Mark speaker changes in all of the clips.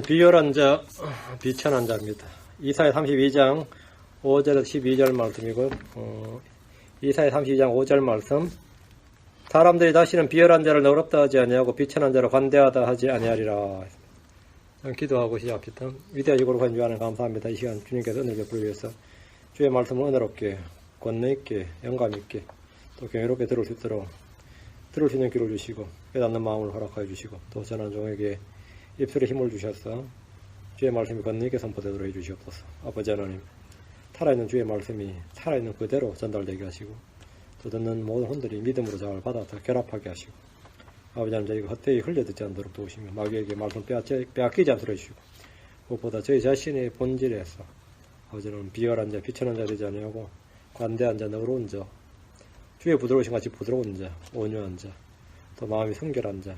Speaker 1: 비열한 자, 비천한 자입니다. 이사야 32장 5절에서 12절 말씀이고, 이사야 32장 5절 말씀. 사람들이 다시는 비열한 자를 너그럽다 하지 아니하고 비천한 자를 관대하다 하지 아니하리라. 기도하고 시작합니다. 위대하시고 거룩한 주 하나님 감사합니다. 이 시간 주님께서 은혜를 베풀기 위해서 주의 말씀을 은혜롭게, 권능 있게, 영감 있게, 또 경이롭게 들을 수 있도록 들을 수 있는 귀를 주시고 깨닫는 마음을 허락하여 주시고 또 전한 종에게 입술에 힘을 주셔서 주의 말씀이 권능 있게 선포되도록 해주시옵소서. 아버지 하나님, 살아있는 주의 말씀이 살아있는 그대로 전달되게 하시고 또 듣는 모든 혼들이 믿음으로 잘 받아서 결합하게 하시고 아버지 하나님, 저희가 헛되이 흘려듣지 않도록 도우시며 마귀에게 말씀 빼앗기지 않도록 해주시고 무엇보다 저희 자신의 본질에서 아버지 하나님, 비열한 자, 비천한 자 되지 아니하고 관대한 자, 너그러운 자, 주의 부드러우신 같이 부드러운 자, 온유한 자, 또 마음이 성결한 자,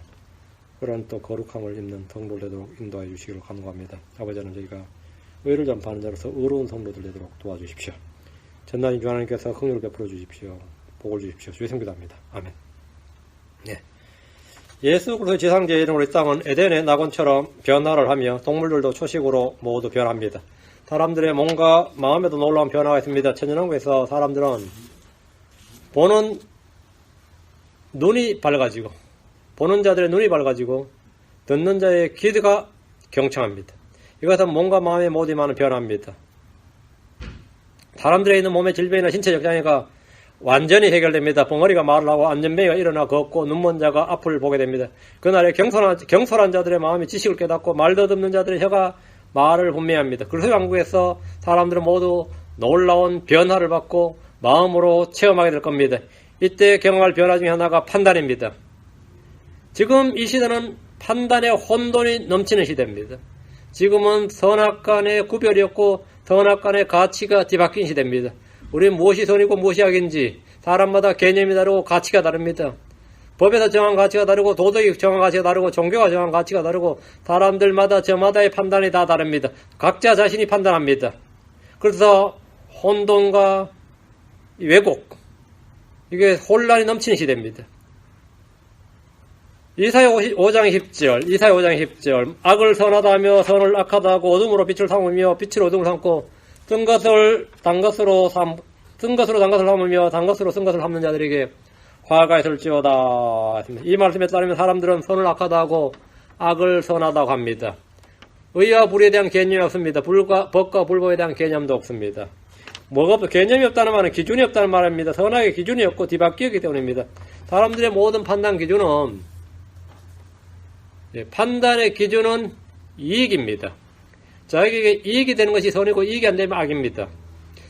Speaker 1: 그런 또 거룩함을 입는 성도를 되도록 인도해 주시기를 간구합니다. 아버지 하나님, 저희가 의를 전파하는 자로서 의로운 성도들 되도록 도와주십시오. 전나님 주 하나님께서 긍휼을 베풀어 주십시오. 복을 주십시오. 주의 성기도합니다. 아멘. 네. 예수 그리스도의 지상제의 이름으로 이 땅은 에덴의 낙원처럼 변화를 하며 동물들도 초식으로 모두 변합니다. 사람들의 몸과 마음에도 놀라운 변화가 있습니다. 천연왕국에서 사람들은 보는 눈이 밝아지고 보는 자들의 눈이 밝아지고 듣는 자의 귀가 경청합니다. 이것은 몸과 마음의 모두 많은 변화입니다. 사람들의 있는 몸의 질병이나 신체적 장애가 완전히 해결됩니다. 벙어리가 말을 하고 안전뱅이가 일어나 걷고 눈먼 자가 앞을 보게 됩니다. 그날에 경솔한 자들의 마음이 지식을 깨닫고 말 더듬는 자들의 혀가 말을 분명합니다. 그리스도의 왕국에서 사람들은 모두 놀라운 변화를 받고 마음으로 체험하게 될 겁니다. 이때 경험할 변화 중에 하나가 판단입니다. 지금 이 시대는 판단의 혼돈이 넘치는 시대입니다. 지금은 선악간의 구별이 없고 선악간의 가치가 뒤바뀐 시대입니다. 우리는 무엇이 선이고 무엇이 악인지 사람마다 개념이 다르고 가치가 다릅니다. 법에서 정한 가치가 다르고 도덕이 정한 가치가 다르고 종교가 정한 가치가 다르고 사람들마다 저마다의 판단이 다 다릅니다. 각자 자신이 판단합니다. 그래서 혼돈과 왜곡, 이게 혼란이 넘치는 시대입니다. 이사야 5장 10절 악을 선하다 하며 선을 악하다 하고 어둠으로 빛을 삼으며 빛을 어둠을 삼고 쓴 것을 단 것으로 삼으며 단 것으로 쓴 것을 삼는 자들에게 화가 있을지어다. 이 말씀에 따르면 사람들은 선을 악하다 하고 악을 선하다고 합니다. 의와 불에 대한 개념이 없습니다. 법과 불법에 대한 개념도 없습니다. 뭐가 없어? 개념이 없다는 말은 기준이 없다는 말입니다. 선악의 기준이 없고 뒤바뀌었기 때문입니다. 사람들의 모든 판단 기준은 판단의 기준은 이익입니다. 자기에게 이익이 되는 것이 선이고 이익이 안 되면 악입니다.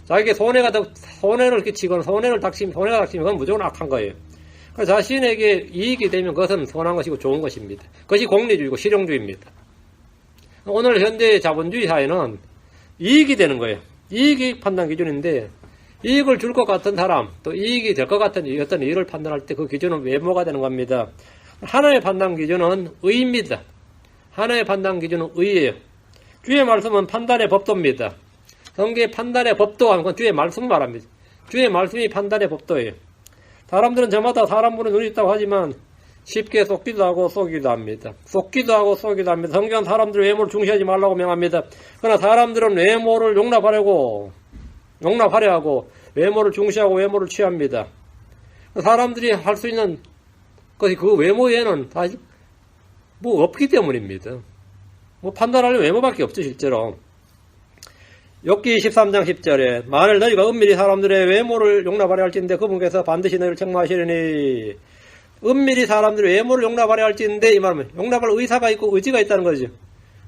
Speaker 1: 자기에게 손해를 끼치거나 손해가 닥치면 그건 무조건 악한 거예요. 그래서 자신에게 이익이 되면 그것은 선한 것이고 좋은 것입니다. 그것이 공리주의고 실용주의입니다. 오늘 현대의 자본주의 사회는 이익이 되는 거예요. 이익이 판단 기준인데 이익을 줄 것 같은 사람, 또 이익이 될 것 같은 어떤 일을 판단할 때 그 기준은 외모가 되는 겁니다. 하나의 판단 기준은 의입니다. 하나의 판단 기준은 의예요. 주의 말씀은 판단의 법도입니다. 성경의 판단의 법도 하는 건 주의 말씀 말합니다. 주의 말씀이 판단의 법도예요. 사람들은 저마다 사람 보는 눈이 있다고 하지만 쉽게 속기도 하고 쏘기도 합니다. 속기도 하고 쏘기도 합니다. 성경은 사람들의 외모를 중시하지 말라고 명합니다. 그러나 사람들은 외모를 용납하려 하고 외모를 중시하고 외모를 취합니다. 사람들이 할 수 있는 것이 그 외모에는 사실 뭐 없기 때문입니다. 뭐 판단하려면 외모밖에 없죠, 실제로. 욥기 13장 10절에 만일 너희가 은밀히 사람들의 외모를 용납하려 할지인데 그분께서 반드시 너희를 책망하시리니, 은밀히 사람들의 외모를 용납하려 할지인데 이 말은 용납할 의사가 있고 의지가 있다는 거죠.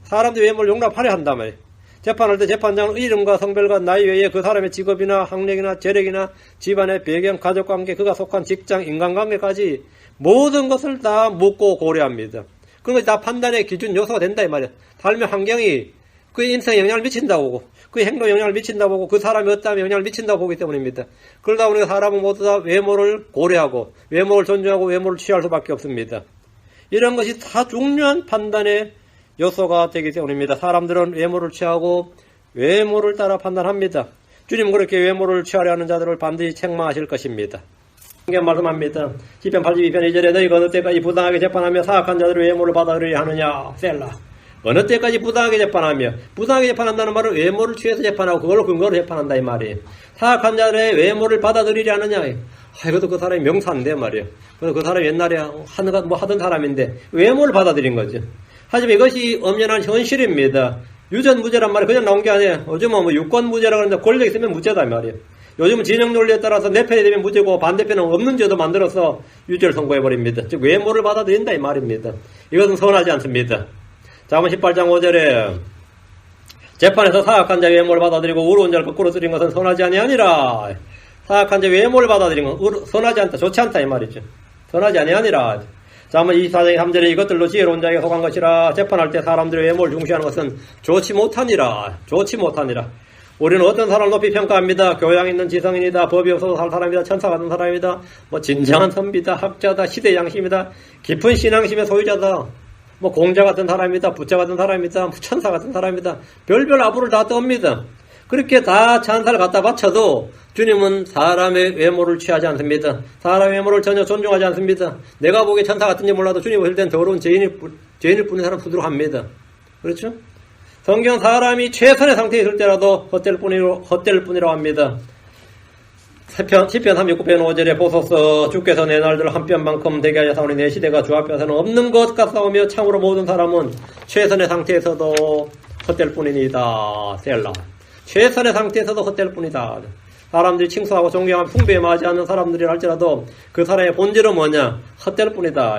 Speaker 1: 사람들의 외모를 용납하려 한단 말이에요. 재판할 때 재판장은 이름과 성별과 나이 외에 그 사람의 직업이나 학력이나 재력이나 집안의 배경, 가족관계, 그가 속한 직장, 인간관계까지 모든 것을 다 묻고 고려합니다. 그런 것이 다 판단의 기준 요소가 된다 이 말이에요. 삶의 환경이 그의 인생에 영향을 미친다고 보고 그의 행동에 영향을 미친다고 보고 그 사람이 어떠하면 영향을 미친다고 보기 때문입니다. 그러다 보니까 사람은 모두 다 외모를 고려하고 외모를 존중하고 외모를 취할 수밖에 없습니다. 이런 것이 다 중요한 판단의 요소가 되기 때문입니다. 사람들은 외모를 취하고 외모를 따라 판단합니다. 주님은 그렇게 외모를 취하려 하는 자들을 반드시 책망하실 것입니다. 성경 말씀합니다. 시편 82편 2절에 너희가 어느 때까지 부당하게 재판하며 사악한 자들의 외모를 받아들이려 하느냐. 셀라. 어느 때까지 부당하게 재판하며, 부당하게 재판한다는 말은 외모를 취해서 재판하고 그걸로 근거로 재판한다 이 말이에요. 사악한 자의 외모를 받아들이지 않느냐. 이것도 그 사람이 명사인데 말이에요. 그 사람이 옛날에 하던 사람인데 외모를 받아들인 거죠. 하지만 이것이 엄연한 현실입니다. 유전무죄란 말이 그냥 나온 게 아니에요. 요즘은 뭐 유권무죄라고 하는데 권력 있으면 무죄다 이 말이에요. 요즘은 진영 논리에 따라서 내 편이 되면 무죄고 반대편은 없는 죄도 만들어서 유죄를 선고해버립니다. 즉 외모를 받아들인다 이 말입니다. 이것은 선하지 않습니다. 잠언 18장 5절에 재판에서 사악한 자의 외모를 받아들이고 의로운 자를 거꾸로 쓰린 것은 선하지 아니하니라. 사악한 자의 외모를 받아들인 건 선하지 않다, 좋지 않다 이 말이죠. 선하지 아니하니라. 잠언 24장 3절에 이것들로 지혜로운 자에게 속한 것이라. 재판할 때 사람들의 외모를 중시하는 것은 좋지 못하니라. 좋지 못하니라. 우리는 어떤 사람을 높이 평가합니다. 교양 있는 지성인이다. 법이 없어서 살 사람이다. 천사 같은 사람이다. 진정한 선비다. 학자다. 시대 양심이다. 깊은 신앙심의 소유자다. 공자 같은 사람이다. 부자 같은 사람이다. 천사 같은 사람이다. 별별 아부를 다 떱니다. 그렇게 다 찬사를 갖다 바쳐도 주님은 사람의 외모를 취하지 않습니다. 사람의 외모를 전혀 존중하지 않습니다. 내가 보기에 천사 같은지 몰라도 주님 보실 땐 더러운 죄인일 뿐인 사람 수두룩 합니다. 그렇죠? 성경 사람이 최선의 상태에 있을 때라도 헛될 뿐이라고 합니다. 시편 39편 5절에 보소서 주께서 내 날들 한 뼘만큼 되게 하여사오니 내 시대가 주 앞에서는 없는 것 같사오며 참으로 모든 사람은 최선의 상태에서도 헛될 뿐이니이다. 셀라. 최선의 상태에서도 헛될 뿐이다. 사람들이 칭송하고 존경하며 숭배에 맞이하는 사람들이라 할지라도 그 사람의 본질은 뭐냐? 헛될 뿐이다.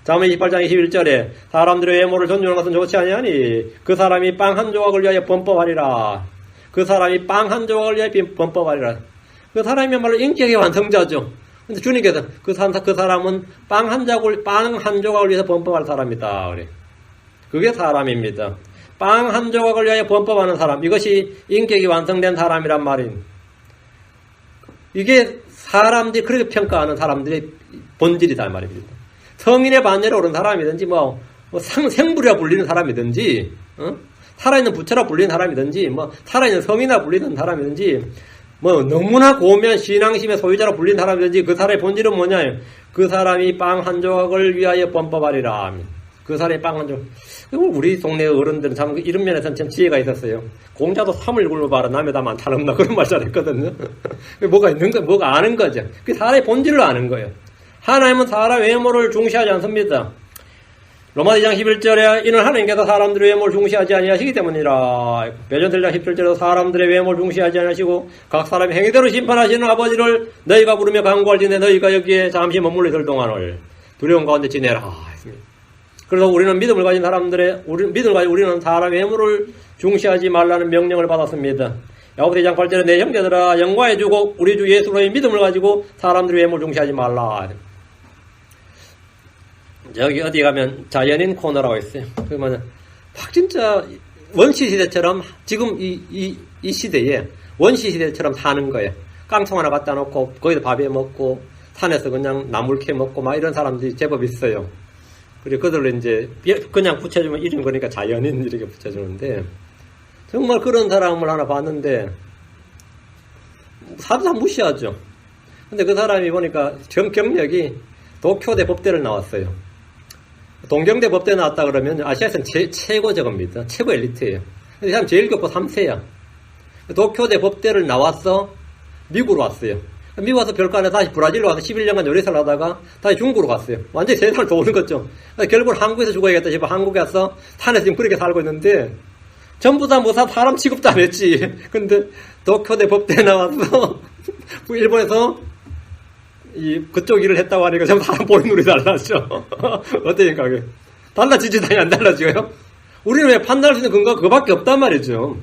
Speaker 1: 잠언 28장 21절에 사람들의 외모를 존중하는 것은 좋지 아니하니 그 사람이 빵 한 조각을 위하여 범법하리라. 그 사람이 빵 한 조각을 위하여 범법하리라. 그 사람이야말로 인격의 완성자죠. 근데 주님께서 그 사람은 빵 한 조각을 위해서 범법할 사람이다. 그게 사람입니다. 빵 한 조각을 위하여 범법하는 사람. 이것이 인격이 완성된 사람이란 말인. 이게 사람들이 그렇게 평가하는 사람들의 본질이다 말입니다. 성인의 반열에 오른 사람이든지 생불이라 불리는 사람이든지 살아있는 부처라 불리는 사람이든지 살아있는 성이나 불리는 사람이든지 너무나 고우면 신앙심의 소유자로 불리는 사람이든지 그 사람의 본질은 뭐냐? 그 사람이 빵 한 조각을 위하여 범법하리라. 그 사람이 빵 한 조각. 우리 동네 어른들은 참 이런 면에서는 참 지혜가 있었어요. 공자도 삼을 굶어봐라 남의 담 안 타는다 그런 말 잘했거든요. 뭐가 있는 거, 뭐가 아는 거죠. 그 사람의 본질을 아는 거예요. 하나님은 사람 외모를 중시하지 않습니다. 로마서 2장 11절에 이는 하나님께서 사람들의 외모를 중시하지 아니하시기 때문이라. 베드로전서 17절에도 사람들의 외모를 중시하지 아니하시고 각 사람의 행위대로 심판하시는 아버지를 너희가 부르며 간구할지니 너희가 여기에 잠시 머물러 있을 동안을 두려움 가운데 지내라 했습니다. 그래서 우리는 믿음을 가진 우리는 사람의 외모를 중시하지 말라는 명령을 받았습니다. 야고보서 2장 8절에 내 형제들아 영광의 주고 우리 주 예수로의 믿음을 가지고 사람들의 외모를 중시하지 말라. 여기 어디 가면 자연인 코너라고 있어요. 그러면 확 진짜 원시 시대처럼 지금 이 시대에 원시 시대처럼 사는 거예요. 깡통 하나 갖다 놓고 거기다 밥에 먹고 산에서 그냥 나물 캐 먹고 이런 사람들이 제법 있어요. 그리고 그들을 이제 그냥 붙여주면 이름 거니까 자연인 이렇게 붙여주는데 정말 그런 사람을 하나 봤는데 사도 다 무시하죠. 근데 그 사람이 보니까 경력이 도쿄대 법대를 나왔어요. 동경대 법대 나왔다 그러면 아시아에서는 최고 저겁니다. 최고 엘리트예요. 근데 사람 제일 겪고 3세야. 도쿄대 법대를 나와서 미국으로 왔어요. 미국 와서 별거 안 해 다시 브라질로 와서 11년간 요리사를 하다가 다시 중국으로 갔어요. 완전히 세상을 도는 거죠. 결국은 한국에서 죽어야겠다 싶어 한국에 와서 산에서 지금 그렇게 살고 있는데 전부 다 사람 취급도 안 했지. 근데 도쿄대 법대 나와서 일본에서 그쪽 일을 했다고 하니까 전부 사람 보는 눈이 달라져. 어때니까 그게 달라지지 당연히 안 달라지고요. 우리는 왜 판단할 수 있는 근거가 그거밖에 없단 말이죠.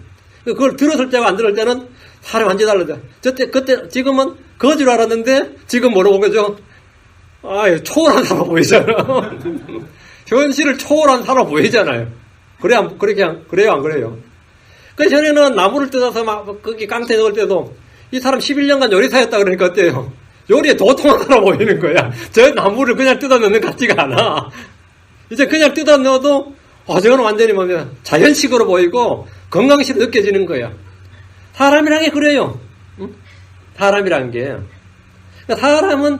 Speaker 1: 그걸 들었을 때와 안 들을 때는 사람이 완전히 달라져. 그때 지금은 거지로 알았는데 지금 뭐라고 본 거죠? 초월한 사람 보이잖아. 현실을 초월한 사람 보이잖아요. 그래요 안 그래요? 그 전에는 나무를 뜯어서 거기 깡패 넣을 때도 이 사람 11년간 요리사였다 그러니까 어때요? 요리에 도통한 사람 보이는 거야. 저 나무를 그냥 뜯어 넣는 것 같지가 않아. 이제 그냥 뜯어 넣어도 저거는 완전히 자연식으로 보이고 건강식 느껴지는 거야. 사람이란 게 그래요. 응? 사람이란 게. 그러니까 사람은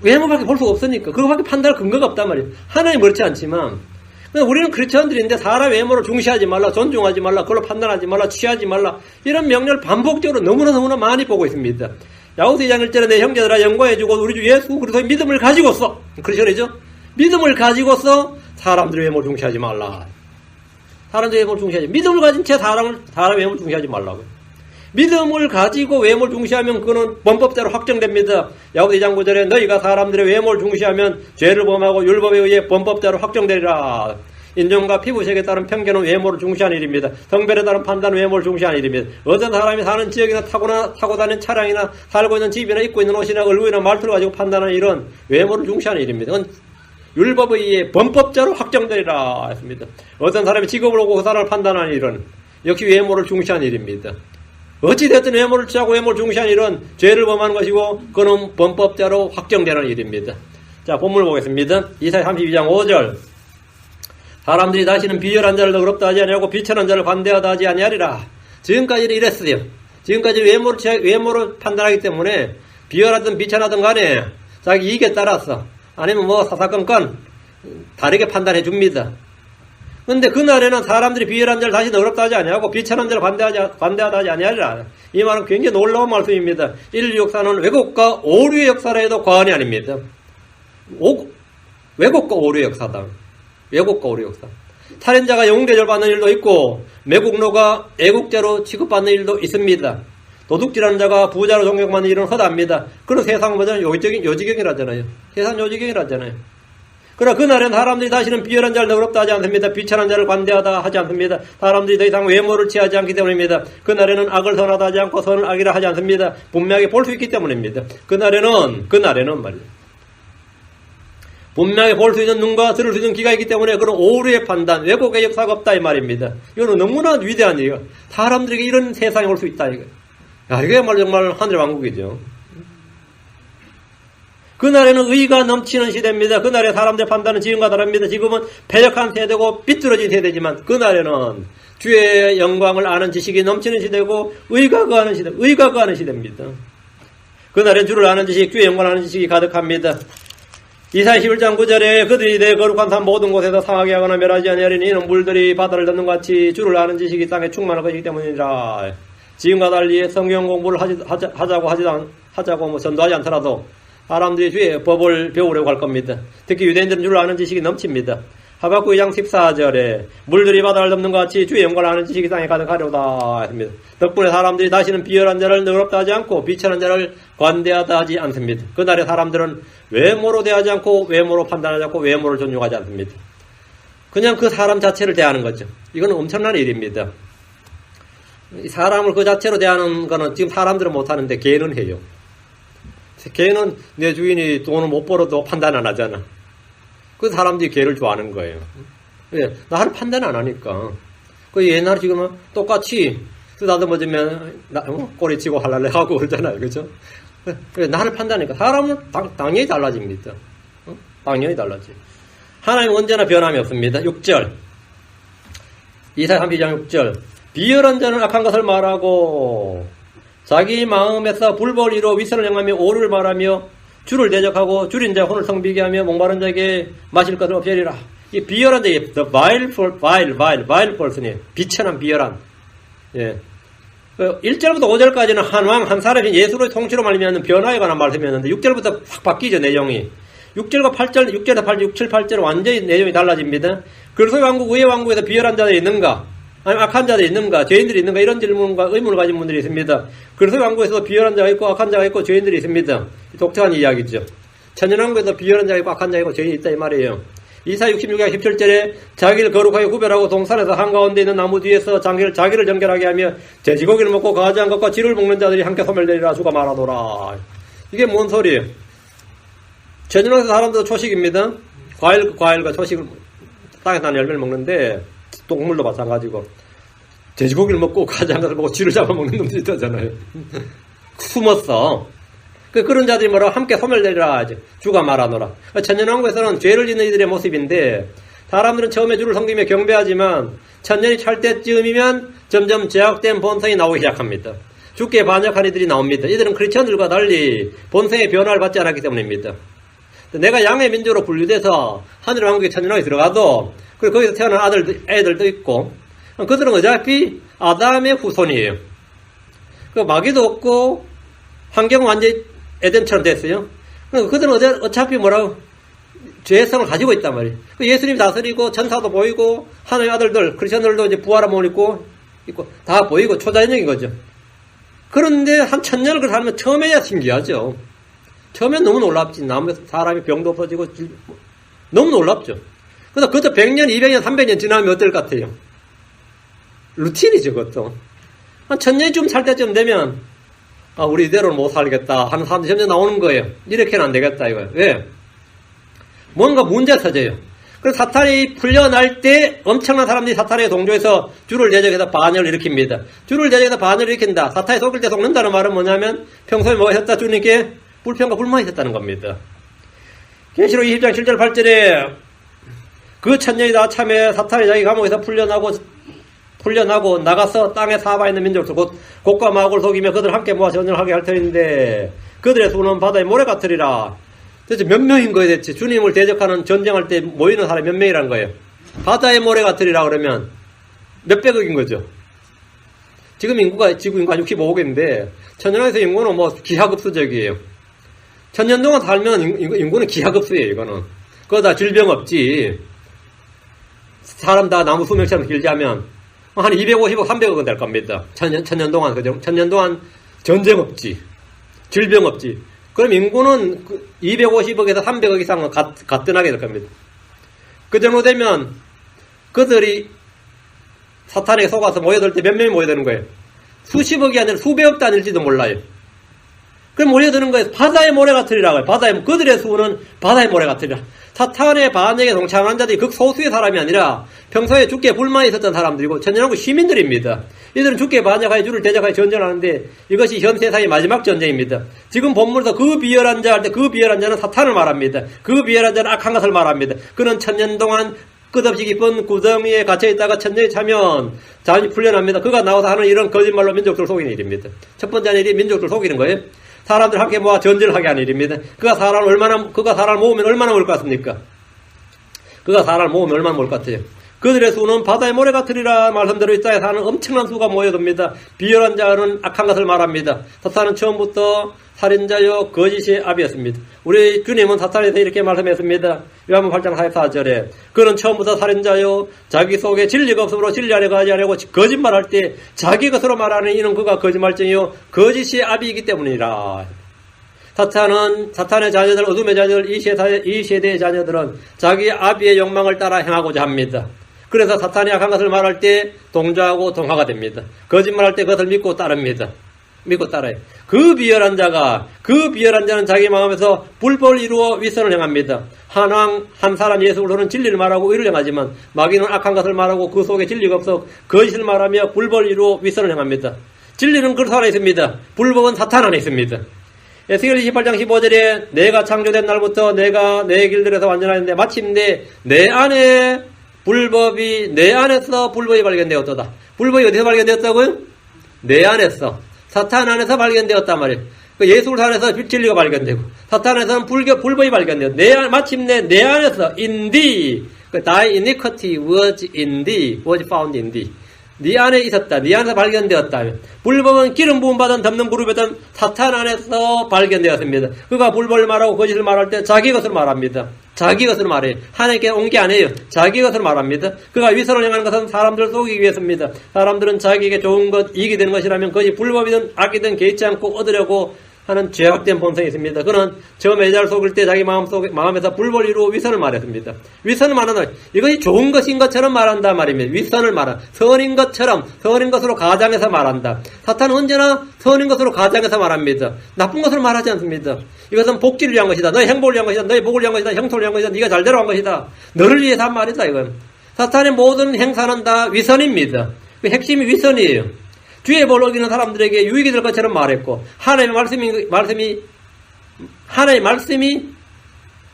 Speaker 1: 외모밖에 볼 수가 없으니까 그거밖에 판단할 근거가 없단 말이에요. 하나님 그렇지 않지만 우리는 크리스천들인데 사람 외모를 중시하지 말라, 존중하지 말라, 그걸로 판단하지 말라, 취하지 말라 이런 명령을 반복적으로 너무나 많이 보고 있습니다. 야고보서 2장 1절에 내 형제들아 영광해주고 우리 주 예수 그리스도의 믿음을 가지고서 크리스천이죠. 믿음을 가지고서 사람들의 외모를 중시하지 말라. 사람들의 외모를 중시하지 믿음을 가진 채 사람의 외모를 중시하지 말라고. 믿음을 가지고 외모를 중시하면 그거는 범법대로 확정됩니다. 야고보서 2장 9절에 너희가 사람들의 외모를 중시하면 죄를 범하고 율법에 의해 범법대로 확정되리라. 인종과 피부색에 따른 편견은 외모를 중시하는 일입니다. 성별에 따른 판단은 외모를 중시하는 일입니다. 어떤 사람이 사는 지역이나 타고 다니는 차량이나 살고 있는 집이나 입고 있는 옷이나 얼굴이나 말투를 가지고 판단하는 일은 외모를 중시하는 일입니다. 그건 율법에 의해 범법자로 확정되리라 했습니다. 어떤 사람이 직업을 오고 그 사람을 판단하는 일은 역시 외모를 중시하는 일입니다. 어찌됐든 외모를 취하고 외모를 중시하는 일은 죄를 범하는 것이고 그는 범법자로 확정되는 일입니다. 자, 본문을 보겠습니다. 이사야 32장 5절 사람들이 다시는 비열한 자를 너그럽다 하지 아니하고 비천한 자를 관대하다 하지 아니하리라. 지금까지는 이랬어요. 지금까지 외모를 판단하기 때문에 비열하든 비천하든 간에 자기 이익에 따라서 아니면 뭐 사사건건 다르게 판단해 줍니다. 근데 그날에는 사람들이 비열한 자를 다시 너그럽다 하지 아니하고 비천한 자를 관대하다 하지 아니하리라. 이 말은 굉장히 놀라운 말씀입니다. 인류 역사는 왜곡과 오류의 역사라 해도 과언이 아닙니다. 왜곡과 오류의 역사다. 왜곡과 오류 역사. 살인자가 영웅대접을 받는 일도 있고 매국노가 애국자로 취급받는 일도 있습니다. 도둑질하는 자가 부자로 존경받는 일은 허다합니다. 그런 세상 버전 요지경이라잖아요. 세상 요지경이라잖아요. 그러나 그날엔 사람들이 다시는 비열한 자를 너그럽다 하지 않습니다. 비천한 자를 관대하다 하지 않습니다. 사람들이 더 이상 외모를 취하지 않기 때문입니다. 그날에는 악을 선하다 하지 않고 선을 악이라 하지 않습니다. 분명하게 볼 수 있기 때문입니다. 그날에는 말이에요. 분명히 볼 수 있는 눈과 들을 수 있는 귀가 있기 때문에 그런 오류의 판단, 왜곡의 역사가 없다 이 말입니다. 이거는 너무나 위대한 일이에요. 사람들에게 이런 세상이 올 수 있다 이거. 야, 이게야말로 정말 하늘의 왕국이죠. 그날에는 의가 넘치는 시대입니다. 그날에 사람들의 판단은 지금과 다릅니다. 지금은 패역한 세대고 삐뚤어진 세대지만 그날에는 주의 영광을 아는 지식이 넘치는 시대고 의가 거하는 시대입니다. 그날엔 주를 아는 지식, 주의 영광을 아는 지식이 가득합니다. 이사야 11장 9절에 그들이 내 거룩한 산 모든 곳에서 상하게 하거나 멸하지 아니하리니 이는 물들이 바다를 덮는 것 같이 주를 아는 지식이 땅에 충만할 것이기 때문이라. 지금과 달리 성경 공부를 하자고 전도하지 않더라도 사람들이 주의 법을 배우려고 할 겁니다. 특히 유대인들은 주를 아는 지식이 넘칩니다. 하박국 2장 14절에 물들이 바다를 덮는 것 같이 주의 영광을 아는 지식이 땅에 가득하려다 했습니다. 덕분에 사람들이 다시는 비열한 자를 너그럽다 하지 않고 비천한 자를 관대하다 하지 않습니다. 그날의 사람들은 외모로 대하지 않고 외모로 판단하지 않고 외모를 존중하지 않습니다. 그냥 그 사람 자체를 대하는 거죠. 이건 엄청난 일입니다. 사람을 그 자체로 대하는 거는 지금 사람들은 못하는데 개는 해요. 개는 내 주인이 돈을 못 벌어도 판단 안 하잖아. 그 사람들이 개를 좋아하는 거예요. 왜? 나를 판단 안 하니까. 그 옛날 지금은 똑같이 쓰다듬어주면 꼬리치고 할랄래 하고 그러잖아요. 그죠? 그래, 나를 판단하니까 사람은 당연히 달라집니다. 당연히 달라지. 하나님은 언제나 변함이 없습니다. 6절. 이사야 32장 6절. 비열한 자는 악한 것을 말하고 자기 마음에서 불벌이로 위선을 행하며 오류를 말하며 주를 대적하고 줄인 자 혼을 성비게 하며 목마른 자에게 마실 것을 없애리라. 이 비열한 자, the vile person이 비천한 비열한. 예. 1절부터 5절까지는 한 왕, 한 사람이 예수의 통치로 말미암는 변화에 관한 말씀이었는데 6절부터 확 바뀌죠, 내용이. 6절과 8절, 6절에서 8절, 6, 7, 8절 완전히 내용이 달라집니다. 그리스도의 왕국, 의의 왕국에서 비열한 자들이 있는가? 아니면 악한 자들이 있는가? 죄인들이 있는가? 이런 질문과 의문을 가진 분들이 있습니다. 그리스도의 왕국에서도 비열한 자가 있고 악한 자가 있고 죄인들이 있습니다. 독특한 이야기죠. 천연왕국에서 비열한 자가 있고 악한 자가 있고 죄인이 있다 이 말이에요. 이사야 66장 17절에 자기를 거룩하게 구별하고 동산에서 한가운데 있는 나무 뒤에서 자기를 정결하게 하며 돼지고기를 먹고 가지한 것과 쥐를 먹는 자들이 함께 소멸되리라 주가 말하노라. 이게 뭔 소리예요? 천연왕국에서 사람들도 초식입니다. 과일과 초식을 땅에서 난 열매를 먹는데 동물도 마찬가지고 돼지고기를 먹고 가지한 것을 먹고 쥐를 잡아먹는 놈들이 있다잖아요. 숨었어. 그런 자들이 뭐라고 함께 소멸되리라 하지. 주가 말하노라. 천년왕국에서는 죄를 짓는 이들의 모습인데 사람들은 처음에 주를 섬기며 경배하지만 천년이 찰 때쯤이면 점점 제약된 본성이 나오기 시작합니다. 주께 반역한 이들이 나옵니다. 이들은 크리스천들과 달리 본성의 변화를 받지 않았기 때문입니다. 내가 양의 민족으로 분류돼서 하늘의 왕국에 천년왕국에 들어가도 그리고 거기서 태어난 애들도 있고, 그들은 어차피 아담의 후손이에요. 그 마귀도 없고, 환경은 완전히 에덴처럼 됐어요. 그들은 어차피 뭐라고, 죄성을 가지고 있단 말이에요. 예수님이 다스리고, 천사도 보이고, 하나님의 아들들, 크리스천들도 이제 부활한 몸 있고, 다 보이고, 초자연적인 거죠. 그런데 한 1000년을 그렇게 하면 처음에야 신기하죠. 처음엔 너무 놀랍지. 사람이 병도 없어지고, 너무 놀랍죠. 그래서 그것도 100년, 200년, 300년 지나면 어떨 것 같아요? 루틴이죠, 그것도. 한 1000년쯤 살 때쯤 되면, 우리 이대로는 못 살겠다 하는 사람들이 점점 나오는 거예요. 이렇게는 안 되겠다, 이거예요. 왜? 뭔가 문제가 터져요. 그래서 사탄이 풀려날 때 엄청난 사람들이 사탄에 동조해서 주를 대적해서 반역을 일으킵니다. 주를 대적해서 반역을 일으킨다. 사탄이 속일 때 속는다는 말은 뭐냐면 평소에 뭐 했다 주님께 불평과 불만이 있었다는 겁니다. 계시록 20장 7절 8절에 그 천년이 다 참에 사탄이 자기 감옥에서 풀려나고 나가서 땅에 사바 있는 민족들 곧 곡과 마곡을 속이며 그들 함께 모아 전쟁을 하게 할 터인데 그들의 수는 바다의 모래 같으리라. 대체 몇 명인 거예요, 대체? 주님을 대적하는 전쟁할 때 모이는 사람이 몇 명이란 거예요? 바다의 모래 같으리라 그러면 몇백억인 거죠. 지금 지구 인구가 65억인데, 천년에서 인구는 뭐 기하급수적이에요. 천년 동안 살면 인구는 기하급수예요, 이거는. 그거 다 질병 없지. 사람 다 나무 수명처럼 길지 하면, 한 250억, 300억은 될 겁니다. 천년 동안, 그죠? 천년 동안 전쟁 없지. 질병 없지. 그럼 인구는 250억에서 300억 이상은 가뜩하게 될 겁니다. 그 정도 되면 그들이 사탄에게 속아서 모여들 때 몇 명이 모여드는 거예요? 수십억이 아니라 수백억 단일지도 몰라요. 그럼 모여드는 거예요. 바다의 모래 같으리라고요. 그들의 수는 바다의 모래 같으리라. 사탄의 반역에 동참한 자들이 극소수의 사람이 아니라 평소에 주께 불만이 있었던 사람들이고 천년왕국 시민들입니다. 이들은 주께 반역하여 주를 대적하여 전쟁을 하는데 이것이 현 세상의 마지막 전쟁입니다. 지금 본문에서 그 비열한 자 할 때 그 비열한 자는 사탄을 말합니다. 그 비열한 자는 악한 것을 말합니다. 그는 천년 동안 끝없이 깊은 구덩이에 갇혀있다가 천년이 차면 잠이 풀려납니다. 그가 나와서 하는 이런 거짓말로 민족들을 속이는 일입니다. 첫 번째 일이 민족들을 속이는 거예요. 사람들 함께 모아 전쟁을 하게 하는 일입니다. 그가 사람을 모으면 얼마나 모을 것 같습니까? 그가 사람을 모으면 얼마나 모을 것 같아요? 그들의 수는 바다의 모래 같으리라 말씀대로 이 땅에 사는 엄청난 수가 모여듭니다. 비열한 자는 악한 것을 말합니다. 사탄은 처음부터 살인자요 거짓의 아비였습니다. 우리 주님은 사탄에 대해 이렇게 말씀했습니다. 요한복음 8장 44절에 그는 처음부터 살인자요 자기 속에 진리가 없으므로 진리하려고 하지 않으려고 거짓말할 때 자기 것으로 말하는 이는 그가 거짓말쟁이요 거짓의 아비이기 때문이라. 사탄의 자녀들, 어둠의 자녀들, 이 세대의 자녀들은 자기 아비의 욕망을 따라 행하고자 합니다. 그래서 사탄이 악한 것을 말할 때 동조하고 동화가 됩니다. 거짓말할 때 그것을 믿고 따릅니다. 믿고 따라요. 그 비열한 자는 자기 마음에서 불법을 이루어 위선을 행합니다. 한 사람 예수 그리스도는 진리를 말하고 의를 행하지만 마귀는 악한 것을 말하고 그 속에 진리가 없어 거짓을 말하며 불법을 이루어 위선을 행합니다. 진리는 그리스도 안에 있습니다. 불법은 사탄 안에 있습니다. 에스겔 28장 15절에 내가 창조된 날부터 내가 내 길들에서 완전하였는데 마침내 내 안에서 불법이 발견되었다. 불법이 어디서 발견되었다고요? 내 안에서. 사탄 안에서 발견되었단 말이에요. 예수 그리스도 안에서 진리가 발견되고 사탄 안에서는 불법이 발견돼요. 마침내 내 안에서 in thee, thy iniquity was found in thee. 네 안에 있었다. 네 안에서 발견되었다. 불법은 기름 부음 받은 덮는 그룹이던 사탄 안에서 발견되었습니다. 그가 불법을 말하고 거짓을 말할 때 자기 것으로 말합니다. 자기 것으로 말해요. 하나님께 온 게 아니에요. 자기 것으로 말합니다. 그가 위선을 행하는 것은 사람들을 속이기 위해서입니다. 사람들은 자기에게 좋은 것, 이익이 되는 것이라면 그것이 불법이든 악이든 개의치 않고 얻으려고 하는 죄악된 본성이 있습니다. 그는 저 매자를 속일 때 자기 마음에서 불법을 이루어 위선을 말했습니다. 위선을 말하는 이것이 좋은 것인 것처럼 말한다 말입니다. 위선을 말한 선인 것처럼 선인 것으로 가장해서 말한다. 사탄은 언제나 선인 것으로 가장해서 말합니다. 나쁜 것으로 말하지 않습니다. 이것은 복지를 위한 것이다. 너의 행복을 위한 것이다. 너의 복을 위한 것이다. 형통을 위한 것이다. 네가 잘되러 한 것이다. 너를 위해서 한 말이다. 이건 사탄의 모든 행사는 다 위선입니다. 그 핵심이 위선이에요. 주의 벌을 어기는 사람들에게 유익이 될 것처럼 말했고 하나님의 말씀이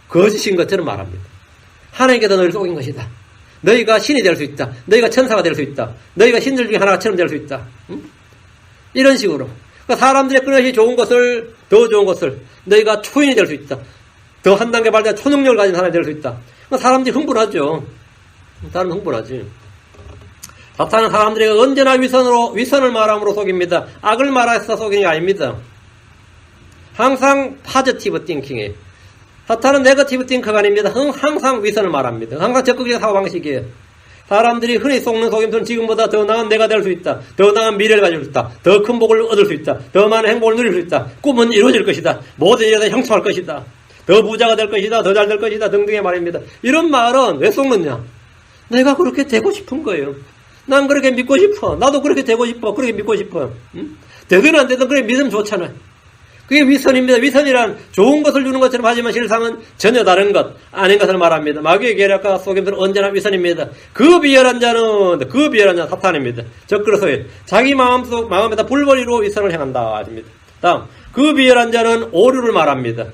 Speaker 1: 거짓인 것처럼 말합니다. 하나님께서 너희를 속인 것이다. 너희가 신이 될 수 있다. 너희가 천사가 될 수 있다. 너희가 신들 중에 하나처럼 될 수 있다. 응? 이런 식으로 그러니까 사람들의 끊임없이 좋은 것을 더 좋은 것을 너희가 초인이 될 수 있다. 더 한 단계 발전 초능력을 가진 사람이 될 수 있다. 그러니까 사람들이 흥분하죠. 사람은 흥분하지. 사탄은 사람들에게 언제나 위선을 말함으로 속입니다. 악을 말해서 속이는 게 아닙니다. 항상 파지티브 띵킹이에요. 사탄은 네거티브 띵커가 아닙니다. 항상 위선을 말합니다. 항상 적극적인 사고방식이에요. 사람들이 흔히 속는 속임수는 지금보다 더 나은 내가 될 수 있다. 더 나은 미래를 가질 수 있다. 더 큰 복을 얻을 수 있다. 더 많은 행복을 누릴 수 있다. 꿈은 이루어질 것이다. 모든 일에 형통할 것이다. 더 부자가 될 것이다. 더 잘 될 것이다. 등등의 말입니다. 이런 말은 왜 속느냐? 내가 그렇게 되고 싶은 거예요. 난 그렇게 믿고 싶어. 나도 그렇게 되고 싶어. 그렇게 믿고 싶어. 응? 되든 안 되든 그래 믿으면 좋잖아요. 그게 위선입니다. 위선이란 좋은 것을 주는 것처럼 하지만 실상은 전혀 다른 것, 아닌 것을 말합니다. 마귀의 계략과 속임수는 언제나 위선입니다. 그 비열한 자는 사탄입니다. 적그러서요. 자기 마음에다 불벌이로 위선을 행한다. 아닙니다. 다음, 그 비열한 자는 오류를 말합니다.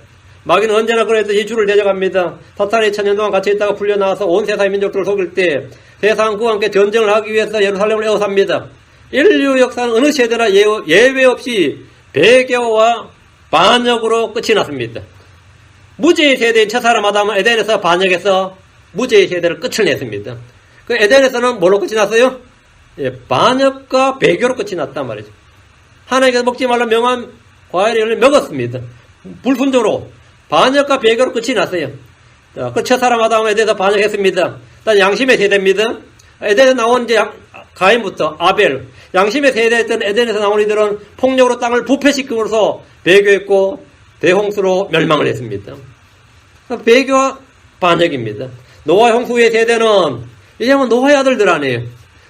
Speaker 1: 마귀는 언제나 그랬듯이 주를 대적합니다. 사탄이 1000년 동안 같이 있다가 풀려나와서 온 세상의 민족들을 속일 때 세상 그와 함께 전쟁을 하기 위해서 예루살렘을 에워쌉니다. 인류 역사는 어느 시대나 예외 없이 배교와 반역으로 끝이 났습니다. 무죄의 세대인 첫사람 아담은 에덴에서 반역해서 무죄의 세대를 끝을 냈습니다. 그 에덴에서는 뭘로 끝이 났어요? 반역과 배교로 끝이 났단 말이죠. 하나님께서 먹지 말라 명한 과일을 먹었습니다. 불순종으로 반역과 배교로 끝이 났어요. 그 첫사람 아담은 에덴에서 반역했습니다. 일단 양심의 세대입니다. 에덴에서 나온 이제 가인부터 아벨, 양심의 세대였던 에덴에서 나온 이들은 폭력으로 땅을 부패시킴으로써 배교했고 대홍수로 멸망을 했습니다. 배교와 반역입니다. 노아 홍수의 세대는 이제 노아의 아들들 아니에요.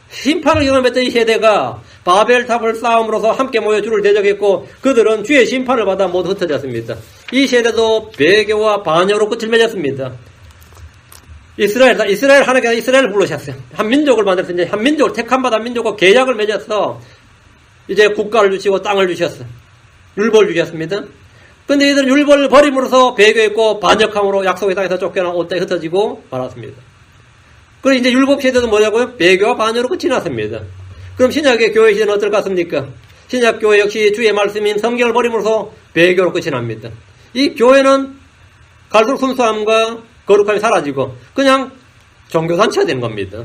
Speaker 1: 심판을 경험했던 이 세대가 바벨탑을 쌓음으로써 함께 모여 주를 대적했고 그들은 주의 심판을 받아 모두 흩어졌습니다. 이 세대도 배교와 반역으로 끝을 맺었습니다. 이스라엘 하나님께서 이스라엘을 부르셨어요. 한 민족을 만들어서 이제 한 민족을 택함받은 민족과 계약을 맺어서 이제 국가를 주시고 땅을 주셨어요. 율법을 주셨습니다. 근데 이들은 율법을 버림으로써 배교했고 반역함으로 약속의 땅에서 쫓겨나 옷 땅에 흩어지고 말았습니다. 그럼 이제 율법 시대도 뭐냐고요? 배교와 반역으로 끝이 났습니다. 그럼 신약의 교회 시대는 어떨 것 같습니까? 신약 교회 역시 주의 말씀인 성경을 버림으로써 배교로 끝이 납니다. 이 교회는 갈수록 순수함과 거룩함이 사라지고 그냥 종교단체가 되는 겁니다.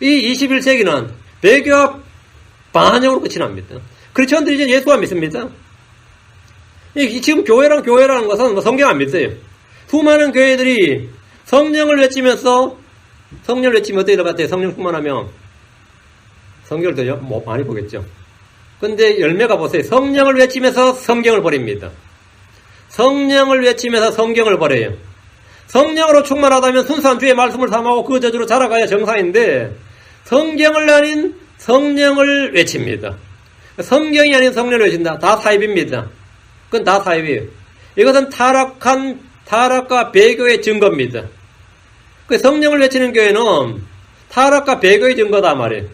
Speaker 1: 이 21세기는 배교와 반역으로 끝이 납니다. 크리스천들이 이제 예수만 믿습니다. 지금 교회라는 것은 성경 안 믿어요. 수많은 교회들이 성령을 외치면서 어떻게 될 것 같아요? 성령 충만하면 성경을 더 많이 보겠죠. 근데 열매가 보세요. 성령을 외치면서 성경을 버립니다. 성령을 외치면서 성경을 버려요. 성령으로 충만하다면 순수한 주의 말씀을 삼하고 그 저주로 자라가야 정상인데 성경을 아닌 성령을 외칩니다. 성경이 아닌 성령을 외친다. 다 사입입니다. 그건 다 사입이에요. 이것은 타락과 배교의 증거입니다. 그 성령을 외치는 교회는 타락과 배교의 증거다 말이에요.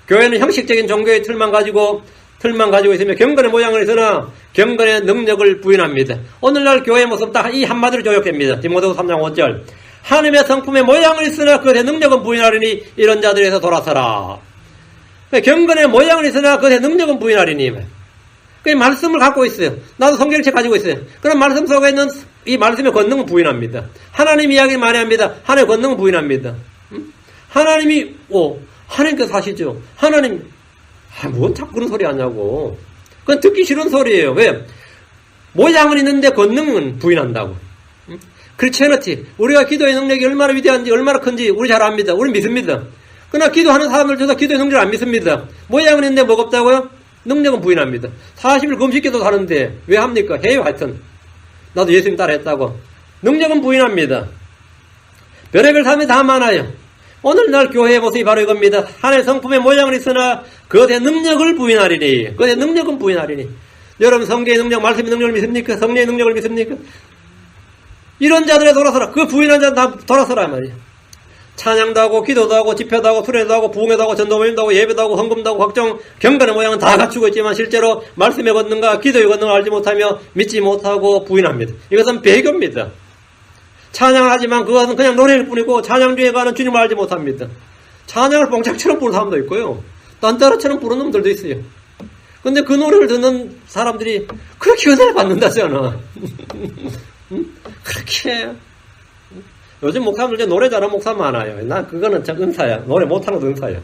Speaker 1: 교회는 형식적인 종교의 틀만 가지고 있으며 경건의 모양을 있으나 경건의 능력을 부인합니다. 오늘날 교회의 모습 딱 이 한마디로 조역됩니다. 디모데후서 3장 5절. 하나님의 성품의 모양을 있으나 그것의 능력은 부인하리니 이런 자들에서 돌아서라. 경건의 모양을 있으나 그것의 능력은 부인하리니. 그 말씀을 갖고 있어요. 나도 성경책 가지고 있어요. 그런 말씀 속에 있는 이 말씀의 권능은 부인합니다. 하나님 이야기 많이 합니다. 하나님의 권능은 부인합니다. 하나님께서 하시죠. 하나님, 뭔 자꾸 그런 소리 하냐고. 그건 듣기 싫은 소리예요. 왜? 모양은 있는데 권능은 부인한다고. 크리스천티 우리가 기도의 능력이 얼마나 위대한지 얼마나 큰지 우리 잘 압니다. 우리 믿습니다. 그러나 기도하는 사람들 중에서 기도의 능력을 안 믿습니다. 모양은 있는데 뭐가 없다고요? 능력은 부인합니다. 40일 금식기도 하는데 왜 합니까? 해요 하여튼. 나도 예수님 따라 했다고. 능력은 부인합니다. 별의별 사람이 다 많아요. 오늘날 교회의 모습이 바로 이겁니다. 하나의 성품의 모양은 있으나 그것의 능력을 부인하리니. 그것의 능력은 부인하리니. 여러분 성경의 능력, 말씀의 능력을 믿습니까? 성령의 능력을 믿습니까? 이런 자들에 돌아서라. 그 부인한 자들 다 돌아서라 말이에요. 찬양도 하고 기도도 하고 집회도 하고 수련도 하고 부흥회도 하고 전도 모임도 하고 예배도 하고 헌금도 하고 각종 경건의 모양은 다 갖추고 있지만 실제로 말씀의 권능과 기도의 권능을 알지 못하며 믿지 못하고 부인합니다. 이것은 배교입니다. 찬양을 하지만 그것은 그냥 노래일 뿐이고 찬양 중에 가는 주님을 알지 못합니다. 찬양을 봉착처럼 부르는 사람도 있고요. 딴따라처럼 부르는 놈들도 있어요. 근데 그 노래를 듣는 사람들이 그렇게 은혜를 받는다잖아. 그렇게 요즘 목사님들 이제 노래 잘하는 목사 많아요. 난 그거는 참 은사야. 노래 못하는 것도 은사야.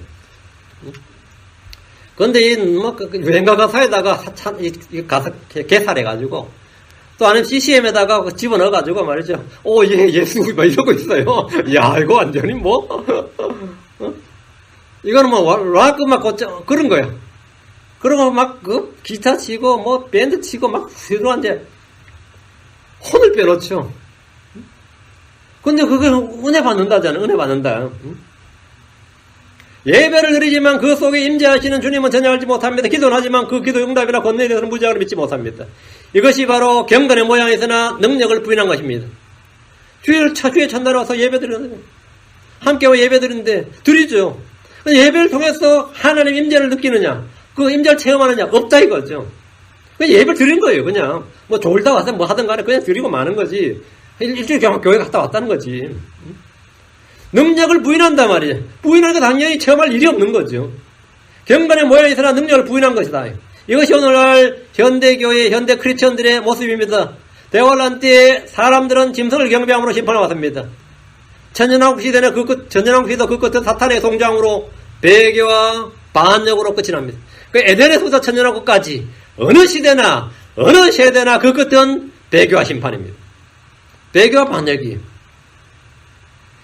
Speaker 1: 근데 유행가 가사에다가 가사 개살해가지고, 또 아니면 CCM에다가 집어넣어가지고 말이죠. 예수, 막 이러고 있어요. 야, 이거 완전히 이거는 락 음악 그런 거야. 그러고 기타 치고, 밴드 치고, 이제 혼을 빼놓죠. 근데 그건 은혜 받는다잖아. 은혜 받는다. 예배를 드리지만 그 속에 임재하시는 주님은 전혀 알지 못합니다. 기도는 하지만 그 기도 응답이나 권능에 대해서는 무지하게 믿지 못합니다. 이것이 바로 경건의 모양에서나 능력을 부인한 것입니다. 주의 첫날에 와서 예배 드리는, 함께 와 예배 드리는데 드리죠. 예배를 통해서 하나님 임재를 느끼느냐, 그 임재를 체험하느냐, 없다 이거죠. 그냥 예배를 드린 거예요. 그냥 졸다 와서 하든 간에 그냥 드리고 마는 거지. 일주일 교회 갔다 왔다는 거지. 능력을 부인한단 말이에요. 부인하니까 당연히 체험할 일이 없는 거죠. 경건의 모양에서나 능력을 부인한 것이다. 이것이 오늘날 현대교회, 현대 크리스천들의 모습입니다. 대환란 때에 사람들은 짐승을 경배함으로 심판을 받습니다. 천년왕국 시대는 천년왕국 시대도 그 끝은 사탄의 송장으로 배교와 반역으로 끝이 납니다. 그 에덴에서부터 천년왕국까지 어느 시대나 어느 세대나 그 끝은 배교와 심판입니다. 배교와 반역이.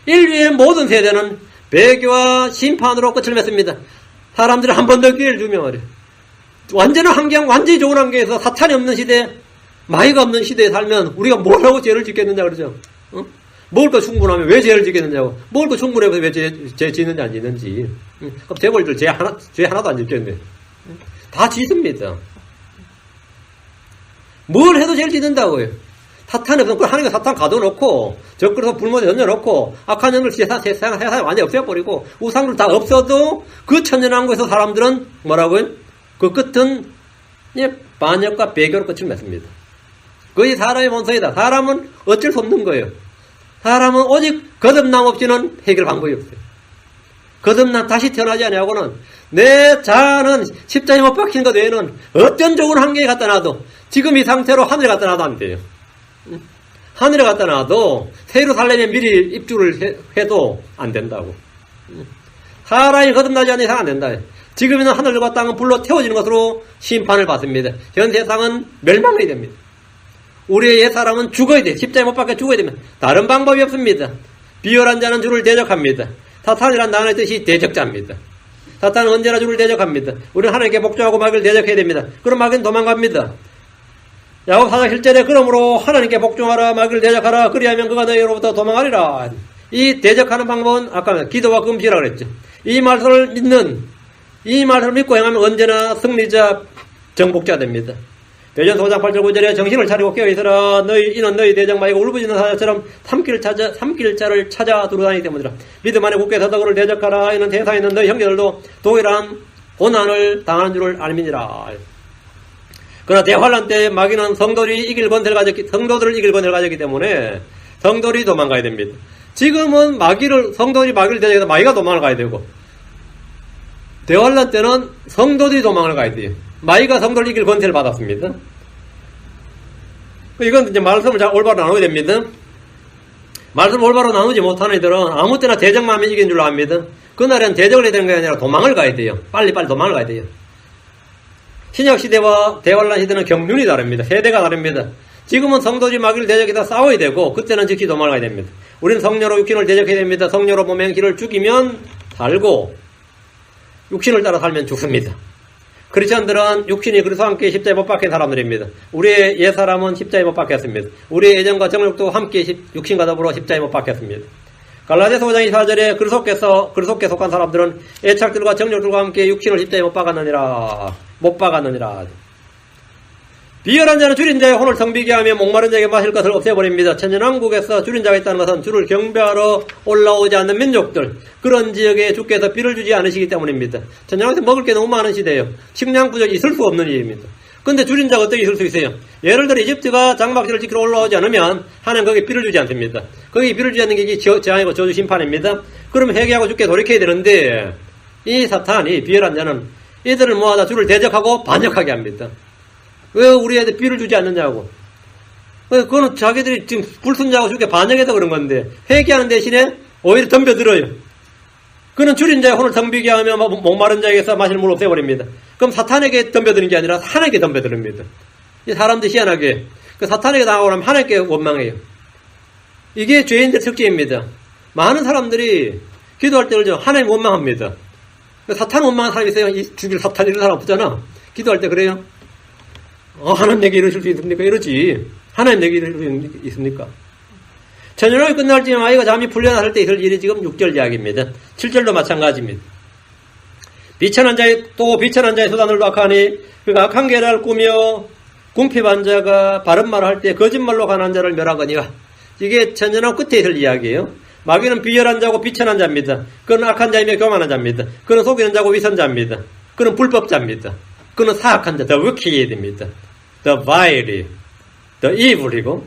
Speaker 1: 인류의 모든 세대는 배교와 심판으로 끝을 맺습니다. 사람들이 한 번 더 기회를 주며 말이에요. 완전히 좋은 환경에서 사탄이 없는 시대, 마귀가 없는 시대에 살면 우리가 뭘 하고 죄를 짓겠느냐 그러죠. 먹을 거 충분하면 왜 죄를 짓겠느냐고. 먹을 거 충분해서 왜 죄 짓는지 안 짓는지. 그럼 재벌들 죄 하나도 안 짓겠네. 다 짓습니다. 뭘 해도 죄를 짓는다고요. 사탄이 없으면 하나님과 사탄 가둬놓고 적그리스도 불못에 던져놓고 악한 년을 세상에 완전히 없애버리고 우상들 다 없어도 그 천년왕국에서 사람들은 뭐라고요? 그 끝은 반역과 배교로 끝을 맺습니다. 그것이 사람의 본성이다. 사람은 어쩔 수 없는 거예요. 사람은 오직 거듭남 없이는 해결 방법이 없어요. 거듭남 다시 태어나지 않냐고는 내 자아는 십자가에 못 박힌 것 외에는 어떤 좋은 환경에 갖다 놔도 지금 이 상태로 하늘에 갖다 놔도 안 돼요. 하늘에 갖다 놔도 새로 살려면 미리 입주를 해도 안 된다고. 사람이 거듭나지 않는 이상 안 된다. 지금은 하늘과 땅은 불로 태워지는 것으로 심판을 받습니다. 현 세상은 멸망이 됩니다. 우리의 옛사람은 죽어야 돼. 십자가에 못 박혀 죽어야 됩니다. 다른 방법이 없습니다. 비열한 자는 주를 대적합니다. 사탄이란 단어의 뜻이 대적자입니다. 사탄은 언제나 주를 대적합니다. 우리는 하나님께 복종하고 마귀를 대적해야 됩니다. 그럼 마귀는 도망갑니다. 야곱 4장 7절에 그러므로 하나님께 복종하라, 마귀를 대적하라, 그리하면 그가 너희로부터 도망하리라. 이 대적하는 방법은 아까 기도와 금식이라고 그랬죠. 이 말씀을 믿고 행하면 언제나 승리자, 정복자 됩니다. 베드로전서 5장 8절 9절에 정신을 차리고 깨어있으라. 이는 너희 대적 마귀가 울부짖는 사자처럼 삼킬 자를 찾아 두루다니기 때문이라. 믿음 안에 굳게 서서 그를 대적하라. 이는 세상에 있는 너희 형제들도 동일한 고난을 당하는 줄을 알미니라. 그러나 대환란 때 마귀는 성도들을 이길 권세를 가졌기 때문에 성도들이 도망가야 됩니다. 지금은 성도들이 마귀를 대적해서 마귀가 도망을 가야 되고, 대환란 때는 성도들이 도망을 가야 돼요. 마귀가 성도를 이길 권세를 받았습니다. 이건 이제 말씀을 잘 올바로 나눠야 됩니다. 말씀을 올바로 나누지 못하는 이들은 아무 때나 대적만 하면 이긴 줄로 압니다. 그날은 대적을 해야 되는 게 아니라 도망을 가야 돼요. 빨리빨리 도망을 가야 돼요. 신약시대와 대환란 시대는 경륜이 다릅니다. 세대가 다릅니다. 지금은 성도들이 마귀를 대적해서 싸워야 되고, 그때는 즉시 도망을 가야 됩니다. 우리는 성령으로 육신을 대적해야 됩니다. 성령으로 몸의 행실을 죽이면 살고, 육신을 따라 살면 죽습니다. 크리스천들은 육신이 그리스도와 함께 십자가에 못 박힌 사람들입니다. 우리의 옛사람은 십자가에 못 박혔습니다. 우리의 애정과 정욕도 함께 육신과 더불어 십자가에 못 박혔습니다. 갈라디아서 5장 24절에 그리스도께 속한 사람들은 애착들과 정욕들과 함께 육신을 십자가에 못 박았느니라. 비열한 자는 줄인 자의 혼을 성비게 하며 목마른 자에게 마실 것을 없애버립니다. 천년왕국에서 줄인 자가 있다는 것은 주를 경배하러 올라오지 않는 민족들, 그런 지역에 주께서 비를 주지 않으시기 때문입니다. 천년왕국에서 먹을 게 너무 많은 시대예요. 식량 부족이 있을 수 없는 일입니다. 근데 줄인 자가 어떻게 있을 수 있어요? 예를 들어 이집트가 장막지를 지키러 올라오지 않으면 하나님 거기에 비를 주지 않습니다. 거기에 비를 주지 않는 게 재앙이고 저주 심판입니다. 그럼 회개하고 주께 돌이켜야 되는데, 이 사탄이, 비열한 자는 이들을 모아다 주를 대적하고 반역하게 합니다. 왜 우리한테 비를 주지 않느냐고. 그거는 자기들이 지금 불순자하고 죽게 반역해서 그런 건데, 회개하는 대신에 오히려 덤벼들어요. 그는 줄인 자의 혼을 덤비게 하며 목마른 자에게서 마실 물을 없애버립니다. 그럼 사탄에게 덤벼드는 게 아니라 하나님께 덤벼드립니다. 이 사람들이 희한하게, 그 사탄에게 당하고 나면 하나님께 원망해요. 이게 죄인들의 특징입니다. 많은 사람들이 기도할 때 그러죠. 하나님 원망합니다. 사탄 원망한 사람이 있어요. 죽일 사탄 이런 사람 없잖아. 기도할 때 그래요. 하나님 내게 이러실 수 있습니까? 이러지. 하나님 내게 이러실 수 있습니까? 천연하게 끝날 즈음 아이가 잠이 풀려났을 때 있을 일이 지금 6절 이야기입니다. 7절도 마찬가지입니다. 비천한 자의 수단을 악하니 그가 악한 계략을 꾸며 궁핍한 자가 바른 말을 할 때 거짓말로 가난한 자를 멸하거니와. 이게 천연한 끝에 있을 이야기예요. 마귀는 비열한 자고 비천한 자입니다. 그는 악한 자이며 교만한 자입니다. 그는 속이는 자고 위선자입니다. 그는 불법자입니다. 그는 사악한 자, the wicked입니다. the vile, the evil이고,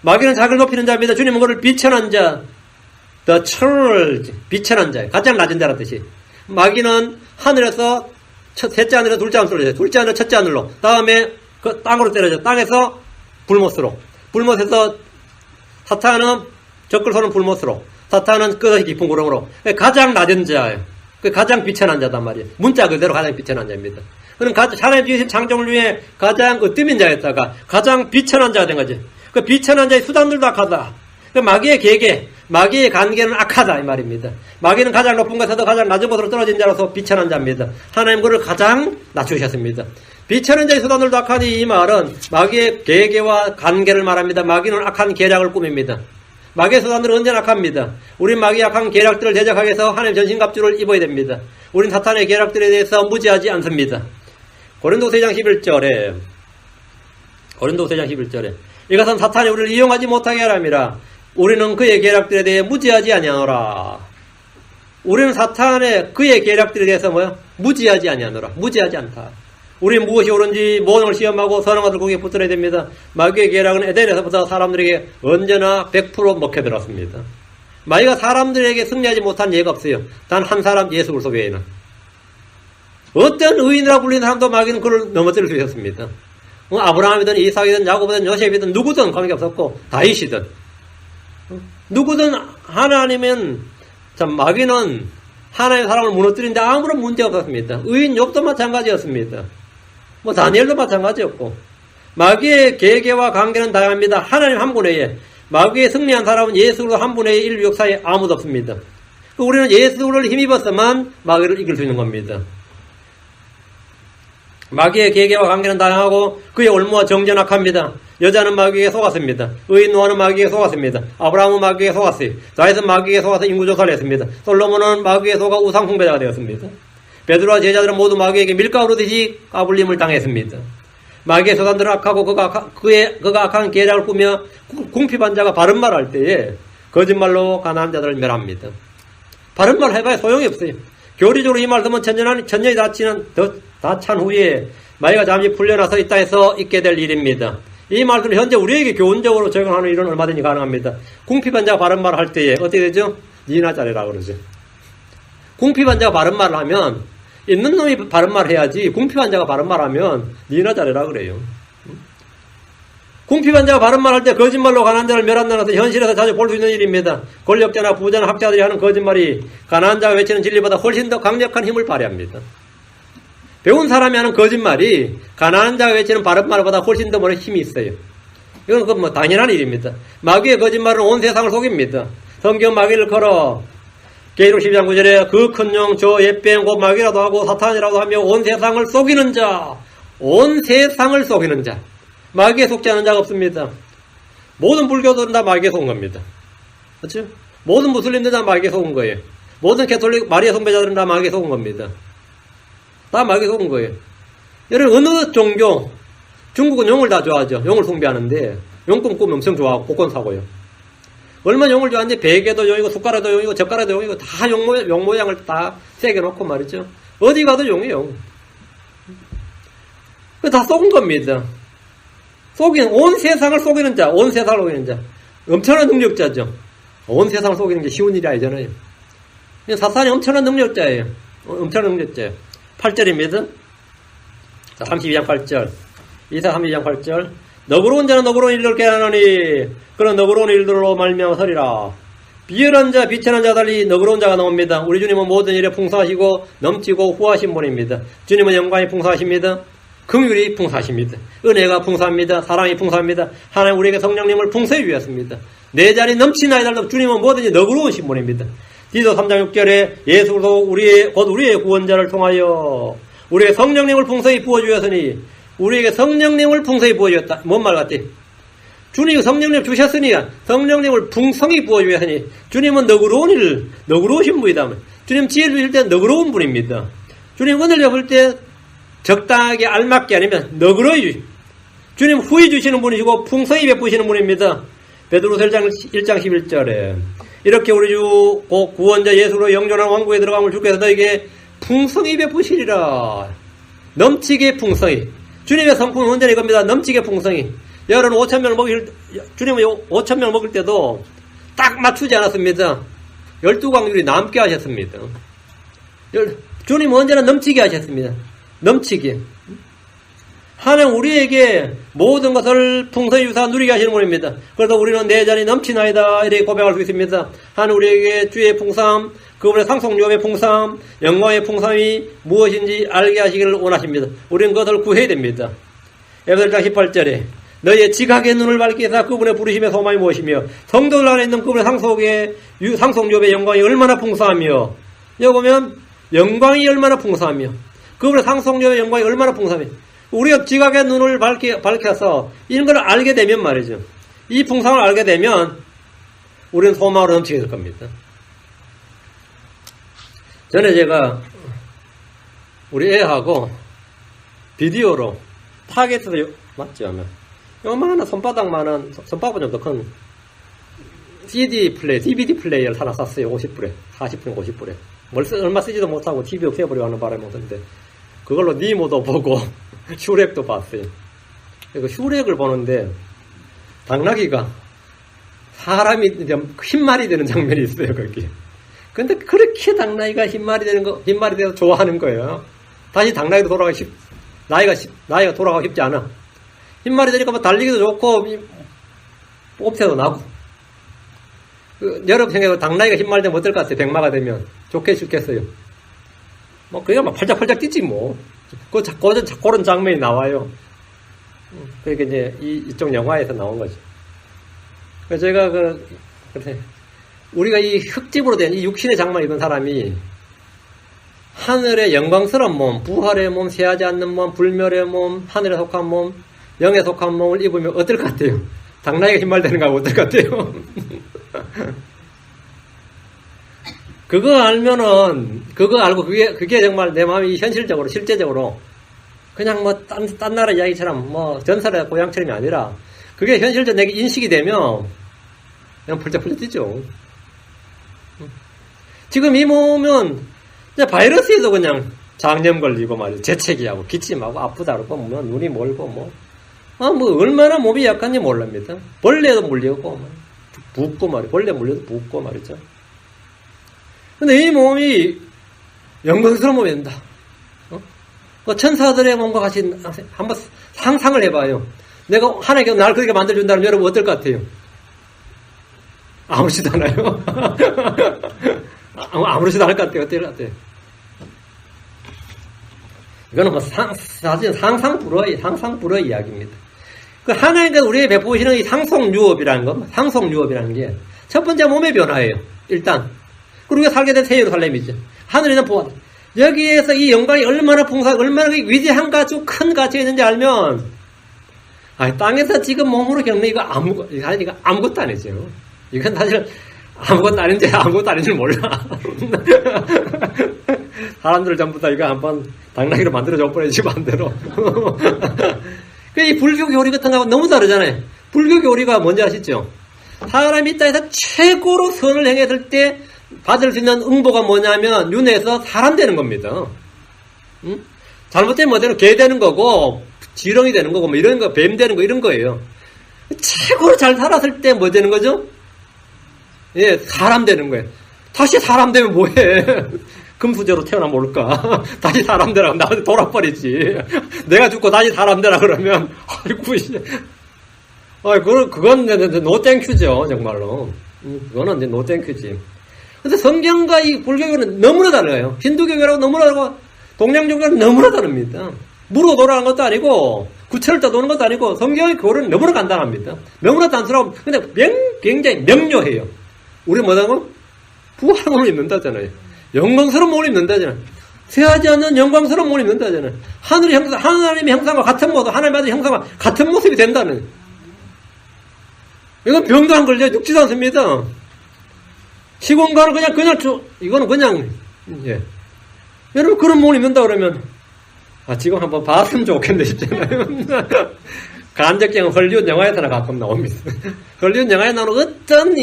Speaker 1: 마귀는 자기를 높이는 자입니다. 주님은 그를 비천한 자, the churl, 비천한 자, 가장 낮은 자라는 뜻이. 마귀는 하늘에서 셋째 하늘에서 둘째 하늘로 떨어져요. 둘째 하늘 첫째 하늘로. 다음에 그 땅으로 떨어져. 땅에서 불못으로. 불못에서 사탄은 적글소는 불못으로. 사탄은 끝없이 깊은 구렁으로. 가장 낮은 자예요. 가장 비천한 자단 말이에요. 문자 그대로 가장 비천한 자입니다. 그는 하나님 주신 창조를 위해 가장 으뜸인 자였다가 가장 비천한 자가 된 거지. 그 비천한 자의 수단들도 악하다. 그 마귀의 계계, 마귀의 관계는 악하다 이 말입니다. 마귀는 가장 높은 곳에서 가장 낮은 곳으로 떨어진 자로서 비천한 자입니다. 하나님 그를 가장 낮추셨습니다. 비천한 자의 수단들도 악하니 이 말은 마귀의 계계와 관계를 말합니다. 마귀는 악한 계략을 꾸밉니다. 마귀의 수단들은 언제나 악합니다. 우린 마귀의 악한 계략들을 대적하기 위해서 하나님 전신갑주를 입어야 됩니다. 우린 사탄의 계략들에 대해서 무지하지 않습니다. 고린도서 2장 11절에 이것은 사탄이 우리를 이용하지 못하게 하람이라. 우리는 그의 계략들에 대해 무지하지 아니하노라. 우리는 그의 계략들에 대해서 무지하지 아니하노라. 무지하지 않다. 우리는 무엇이 옳은지 모든 시험하고 선한 것을 거기에 붙들어야 됩니다. 마귀의 계략은 에덴에서부터 사람들에게 언제나 100% 먹혀들었습니다. 마귀가 사람들에게 승리하지 못한 예가 없어요. 단 한 사람 예수 그리스도 외에는. 어떤 의인이라 불리는 사람도 마귀는 그를 넘어뜨릴 수 있었습니다. 아브라함이든 이삭이든 야곱이든 요셉이든 누구든 관계없었고 다윗이든 누구든 하나님은 참 마귀는 하나님의 사람을 무너뜨리는데 아무런 문제가 없었습니다. 의인 욥도 마찬가지였습니다. 다니엘도 마찬가지였고 마귀의 계계와 관계는 다양합니다. 하나님 한 분 외에 마귀에 승리한 사람은 예수로 한 분 외에 인류 역사에 아무도 없습니다. 우리는 예수를 힘입어서만 마귀를 이길 수 있는 겁니다. 마귀의 계계와 관계는 다양하고 그의 올무와 정죄는 악합니다. 여자는 마귀에게 속았습니다. 의인 노아는 마귀에게 속았습니다. 아브라함은 마귀에게 속았어요. 다윗은 마귀에게 속아서 인구조사를 했습니다. 솔로몬은 마귀에게 속아 우상 숭배자가 되었습니다. 베드로와 제자들은 모두 마귀에게 밀가루듯이 까불림을 당했습니다. 마귀의 소단들은 악하고 그가 악한 계략을 꾸며 궁핍한 자가 바른 말 할 때에 거짓말로 가난한 자들을 멸합니다. 바른 말 해봐야 소용이 없어요. 교리적으로 이 말씀은 천년이 다찬 후에 마귀가 잠시 풀려나서 이 땅에서 있게 될 일입니다. 이 말씀은 현재 우리에게 교훈적으로 적용하는 일은 얼마든지 가능합니다. 궁핍한 자가 바른 말을 할 때에 어떻게 되죠? 니나 잘해라 그러죠. 궁핍한 자가 바른 말을 하면 있는 놈이 바른 말을 해야지 궁핍한 자가 바른 말을 하면 니나 잘해라 그래요. 궁핍한 자가 바른 말을 할 때 거짓말로 가난한 자를 멸한다는 것은 현실에서 자주 볼 수 있는 일입니다. 권력자나 부자나 학자들이 하는 거짓말이 가난한 자가 외치는 진리보다 훨씬 더 강력한 힘을 발휘합니다. 배운 사람이 하는 거짓말이 가난한 자가 외치는 바른 말보다 훨씬 더 힘이 있어요. 이건 당연한 일입니다. 마귀의 거짓말은 온 세상을 속입니다. 성경 마귀를 걸어 계시록 12장 9절에 그 큰 영 저 옛뱀 곧 마귀라도 하고 사탄이라도 하며 온 세상을 속이는 자, 온 세상을 속이는 자. 마귀에 속지 않은 자가 없습니다. 모든 불교들은 다 마귀에 속은 겁니다. 그렇죠? 모든 무슬림들은 다 마귀에 속은 거예요. 모든 캐톨릭 마리아 숭배자들은 다 마귀에 속은 겁니다. 다 마귀에 속은 거예요. 여러분 어느 종교, 중국은 용을 다 좋아하죠. 용을 숭배하는데 용품 꾸면 엄청 좋아하고 복권 사고요. 얼마나 용을 좋아하는지 베개도 용이고 숟가락도 용이고 젓가락도 용이고 다 용 모양을 다 새겨놓고 말이죠. 어디 가도 용이에요. 다 속은 겁니다. 온 세상을 속이는 자, 온 세상을 속이는 자. 엄청난 능력자죠. 온 세상을 속이는 게 쉬운 일이 아니잖아요. 사탄이 엄청난 능력자예요. 엄청난 능력자예요. 8절입니다. 자, 32장 8절. 이사 32장 8절. 너그러운 자는 너그러운 일들을 깨하노니 그런 너그러운 일들로 말미암아 서리라. 비열한 자, 비천한 자 달리 너그러운 자가 나옵니다. 우리 주님은 모든 일에 풍성하시고 넘치고 후하신 분입니다. 주님은 영광이 풍성하십니다. 긍휼이 풍성하십니다. 은혜가 풍성합니다. 사랑이 풍성합니다. 하나님 우리에게 성령님을 풍성히 주셨습니다. 내 자리 넘치나이다. 주님은 뭐든지 너그러우신 분입니다. 디도 3장 6절에 예수도 곧 우리의 구원자를 통하여 우리에게 성령님을 풍성히 부어주셨으니 우리에게 성령님을 풍성히 부어주셨다. 뭔 말 같아? 주님이 성령님 주셨으니 성령님을 풍성히 부어주셨으니 주님은 너그러우신 분이다. 주님 지혜를 주실 때 너그러운 분입니다. 주님 은혜를 베풀 때 적당하게 알맞게 아니면 너그러이 주십니다. 주님 후히 주시는 분이시고 풍성히 베푸시는 분입니다. 베드로서 1장 11절에 이렇게 우리 주 구원자 예수로 영존한 왕국에 들어감을 주께서 너에게 풍성히 베푸시리라. 넘치게 풍성히. 주님의 성품은 언제나 이겁니다. 넘치게 풍성히. 여러분 5,000명을 주님은 5,000명을 먹을 때도 딱 맞추지 않았습니다. 12광줄이 남게 하셨습니다. 주님은 언제나 넘치게 하셨습니다. 넘치게. 하나님 우리에게 모든 것을 풍성히 주사 누리게 하시는 분입니다. 그래서 우리는 내 잔이 넘치나이다 이렇게 고백할 수 있습니다. 하나님 우리에게 주의 풍성함, 그분의 상속력의 풍성함, 영광의 풍성함이 무엇인지 알게 하시기를 원하십니다. 우리는 그것을 구해야 됩니다. 에베소서 1장 18절에 너희의 지각의 눈을 밝게 해서 그분의 부르심의 소망이 무엇이며 성도들 안에 있는 그분의 상속력의 영광이 얼마나 풍성하며 여기 보면 영광이 얼마나 풍성하며 그분의 상속력의 영광이 얼마나 풍성하며 우리가 지각의 눈을 밝혀서 이런 걸 알게 되면 말이죠. 이 풍성을 알게 되면 우리는 소망으로 넘치게 될 겁니다. 전에 제가 우리 애하고 비디오로 타겟에서 맞죠? 아마 요만한 손바닥만한 손바닥보다 좀 더 큰 DVD 플레이어를 하나 샀어요. 50불에 40불에 50불에 얼마 쓰지도 못하고 TV 없애버리고 하는 바람에 못했는데 그걸로 니모도 보고 슈렉도 봤어요. 그 슈렉을 보는데 당나귀가 사람이 흰말이 되는 장면이 있어요. 거기. 근데 그렇게 당나귀가 흰말이 돼서 좋아하는 거예요. 다시 당나귀도 나이가 돌아가고 싶지 않아. 흰말이 되니까 뭐 달리기도 좋고 옵새도 나고. 여러분 생각해도 당나귀가 흰말 되면 어떨 것 같아요? 백마가 되면 좋게 죽겠어요. 뭐 그게 막 팔짝팔짝 뛰지 뭐. 그런 장면이 나와요. 그러니까 이제 이쪽 영화에서 나온 거죠. 그래서 제가 우리가 이 흙집으로 된 이 육신의 장만을 입은 사람이 하늘의 영광스러운 몸, 부활의 몸, 쇠하지 않는 몸, 불멸의 몸, 하늘에 속한 몸, 영에 속한 몸을 입으면 어떨 것 같아요? 당나귀가 흰말되는 거 어떨 것 같아요? 그거 알고 그게 정말 내 마음이 현실적으로, 실제적으로, 그냥 뭐, 딴 나라 이야기처럼, 뭐, 전설의 고향처럼이 아니라, 그게 현실적으로 내게 인식이 되면, 그냥 펄쩍펄쩍 뛰죠. 지금 이 몸은, 그냥 바이러스에도 그냥 장염 걸리고 말이죠. 재채기하고, 기침하고, 아프다 그러고, 뭐, 눈이 멀고, 뭐, 얼마나 몸이 약한지 몰랍니다. 벌레도 물리고, 붓고 말이죠. 벌레 물려도 붓고 말이죠. 근데 이 몸이 영광스러운 몸이 된다. 천사들의 몸과 같이 한번 상상을 해봐요. 내가 하나님께서 나를 그렇게 만들어준다면 여러분 어떨 것 같아요? 아무렇지도 않아요. 아무렇지도 않을 것 같아요. 어떨 것 같아요? 이거는 뭐 사실 상상 불허의 이야기입니다. 그 하나님께서 우리에게 베푸시는 이 상속유업이라는 게 첫 번째 몸의 변화예요. 일단. 그리고 우리가 살게 된 새 예루살렘이죠. 하늘에 있는 보안. 여기에서 이 영광이 얼마나 풍성하고 얼마나 위대한 가치, 큰 가치가 있는지 알면, 땅에서 지금 몸으로 겪는 이거 아무것도 아니죠. 이건 사실 아무것도 아닌지 몰라. 사람들 전부 다 이거 한번 당나귀로 만들어줘 버려야지, 반대로. 이 불교 교리 같은 거하고 너무 다르잖아요. 불교 교리가 뭔지 아시죠? 사람이 이 땅에서 최고로 선을 행했을 때 받을 수 있는 응보가 뭐냐면 윤회에서 사람 되는 겁니다. 잘못되면 뭐되는 개 되는 거고 지렁이 되는 거고 뭐 이런 거, 뱀 되는 거 이런 거예요. 최고로 잘 살았을 때 뭐 되는 거죠? 예, 사람 되는 거예요. 다시 사람 되면 뭐해? 금수저로 태어나 모를까? 다시 사람 되라 나한테 돌아버리지. 내가 죽고 다시 사람 되라 그러면 아이고 그건 노 땡큐죠, 정말로. 그거는 이제 노 땡큐지. 근데 성경과 이 불교교는 너무나 달라요. 힌두교교라고 너무나 다르고, 동양종교는 너무나 다릅니다. 무로 돌아가는 것도 아니고, 구체를 떠도는 것도 아니고, 성경의 교리는 너무나 간단합니다. 너무나 단순하고, 근데 굉장히 명료해요. 우리 뭐라고? 부활함을 입는다잖아요. 영광스러운 몸을 입는다잖아요. 쇠하지 않는 영광스러운 몸을 입는다잖아요. 하나님의 형상과 같은 모습, 하나님의 아들 형상과 같은 모습이 된다는. 이건 병도 안 걸려요. 늙지도 않습니다. 시공간을 이거는 그냥, 예. 여러분, 그런 몸을 입는다 그러면, 지금 한번 봤으면 좋겠네, 싶잖아요. 간접적인 헐리우드 영화에서나 가끔 나옵니다. 헐리우드 영화에 나오는 어떤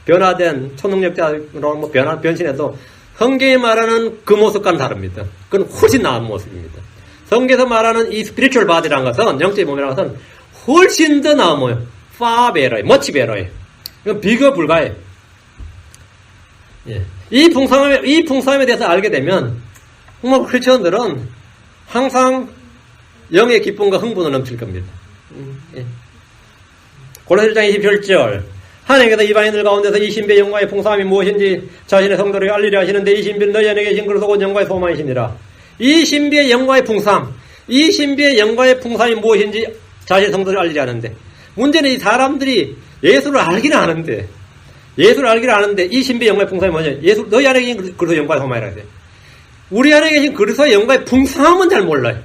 Speaker 1: 변화된 초능력자로 변신해도 성경이 말하는 그 모습과는 다릅니다. 그건 훨씬 나은 모습입니다. 성경에서 말하는 이 스피리추얼 바디라는 것은, 영적인 몸이라는 것은 훨씬 더 나은 모습. far better, much better. 이건 비교 불가해. 예. 이 풍성함에 대해서 알게 되면, 정말 크리스천들은 항상 영의 기쁨과 흥분을 넘칠 겁니다. 예. 고린도서 1장 27절. 하나님께서 이방인들 가운데서 이 신비의 영광의 풍성함이 무엇인지 자신의 성도를 알리려 하시는데 이 신비는 너희 안에 계신 그리스도 곧 영광의 소망이시니라. 이 신비의 영광의 풍성, 이 신비의 영광의 풍성함이 무엇인지 자신의 성도를 알리려 하는데, 문제는 이 사람들이 예수를 알기는 아는데 이 신비의 영광의 풍성함이 뭐냐? 너희 안에 계신 그리스도 영광의 소망이라 해요. 우리 안에 계신 그리스도의 영광의 풍성함은 잘 몰라요.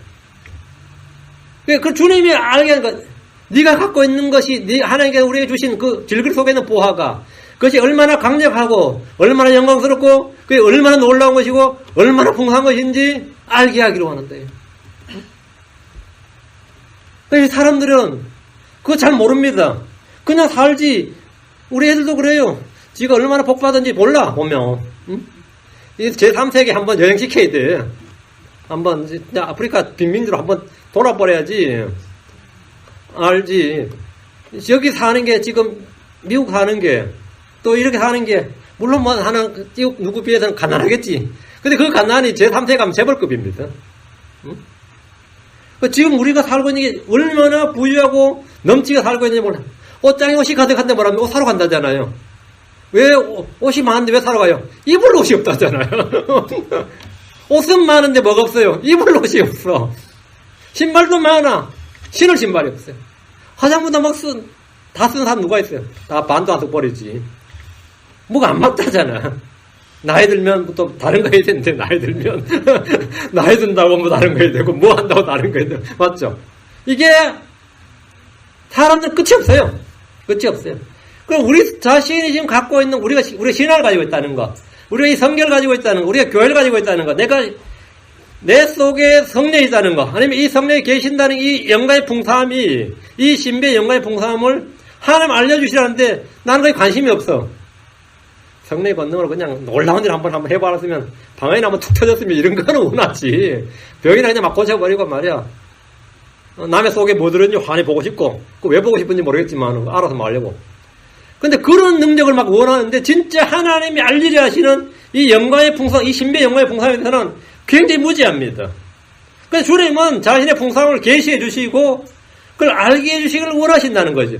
Speaker 1: 그 주님이 알게 하는 것, 네가 갖고 있는 것이 하나님께서 우리에게 주신 그 질그릇 속에 있는 보화가 그것이 얼마나 강력하고 얼마나 영광스럽고 그게 얼마나 놀라운 것이고 얼마나 풍성한 것인지 알게 하기로 하는데요. 그래서 사람들은 그거 잘 모릅니다. 그냥 살지. 우리 애들도 그래요. 지가 얼마나 복받은지 몰라 보면. 제3세계 한번 여행시켜야 돼. 한번 아프리카 빈민주로 한번 돌아버려야지. 알지. 여기 사는 게 지금 미국 사는 게 또 이렇게 사는 게 물론 뭐 하나 누구 비해서는 가난하겠지. 근데 그 가난이 제3세계 가면 재벌급입니다. 지금 우리가 살고 있는 게 얼마나 부유하고 넘치게 살고 있는지 몰라. 옷장에 옷이 가득한데 뭐라면 옷 사러 간다잖아요. 왜 옷이 많은데 왜 사러 가요? 입을 옷이 없다잖아요. 옷은 많은데 뭐가 없어요? 입을 옷이 없어. 신발도 많아. 신을 신발이 없어요. 화장품도 다 쓰는 사람 누가 있어요? 다 반도 안 쓰고 버리지. 뭐가 안 맞다잖아. 나이 들면 또 다른 거 해야 되는데, 나이 들면. 나이 든다고 뭐 다른 거 해야 되고, 뭐 한다고 다른 거 해야 되고. 맞죠? 이게, 사람들 끝이 없어요. 끝이 없어요. 그럼 우리 자신이 지금 갖고 있는, 우리가 신화를 가지고 있다는 거, 우리가 이 성경을 가지고 있다는 거, 우리가 교회를 가지고 있다는 거, 내 속에 성령이 있다는 거, 아니면 이 성령이 계신다는 이 영광의 풍성함이, 이 신비의 영광의 풍성함을 하나님 알려주시라는데 나는 거에 관심이 없어. 성령의 권능으로 그냥 놀라운 일 한번 해봐랐으면, 방언이나 한번 툭 터졌으면 이런 거는 원하지. 병이나 그냥 막 고쳐버리고 말이야. 남의 속에 뭐 들었는지 환히 보고 싶고, 그 왜 보고 싶은지 모르겠지만, 알아서 말려고. 근데 그런 능력을 막 원하는데, 진짜 하나님이 알리려 하시는 이 영광의 풍성, 이 신비의 영광의 풍성에 대해서는 굉장히 무지합니다. 그래서 주님은 자신의 풍성함을 계시해 주시고, 그걸 알게 해 주시기를 원하신다는 거죠.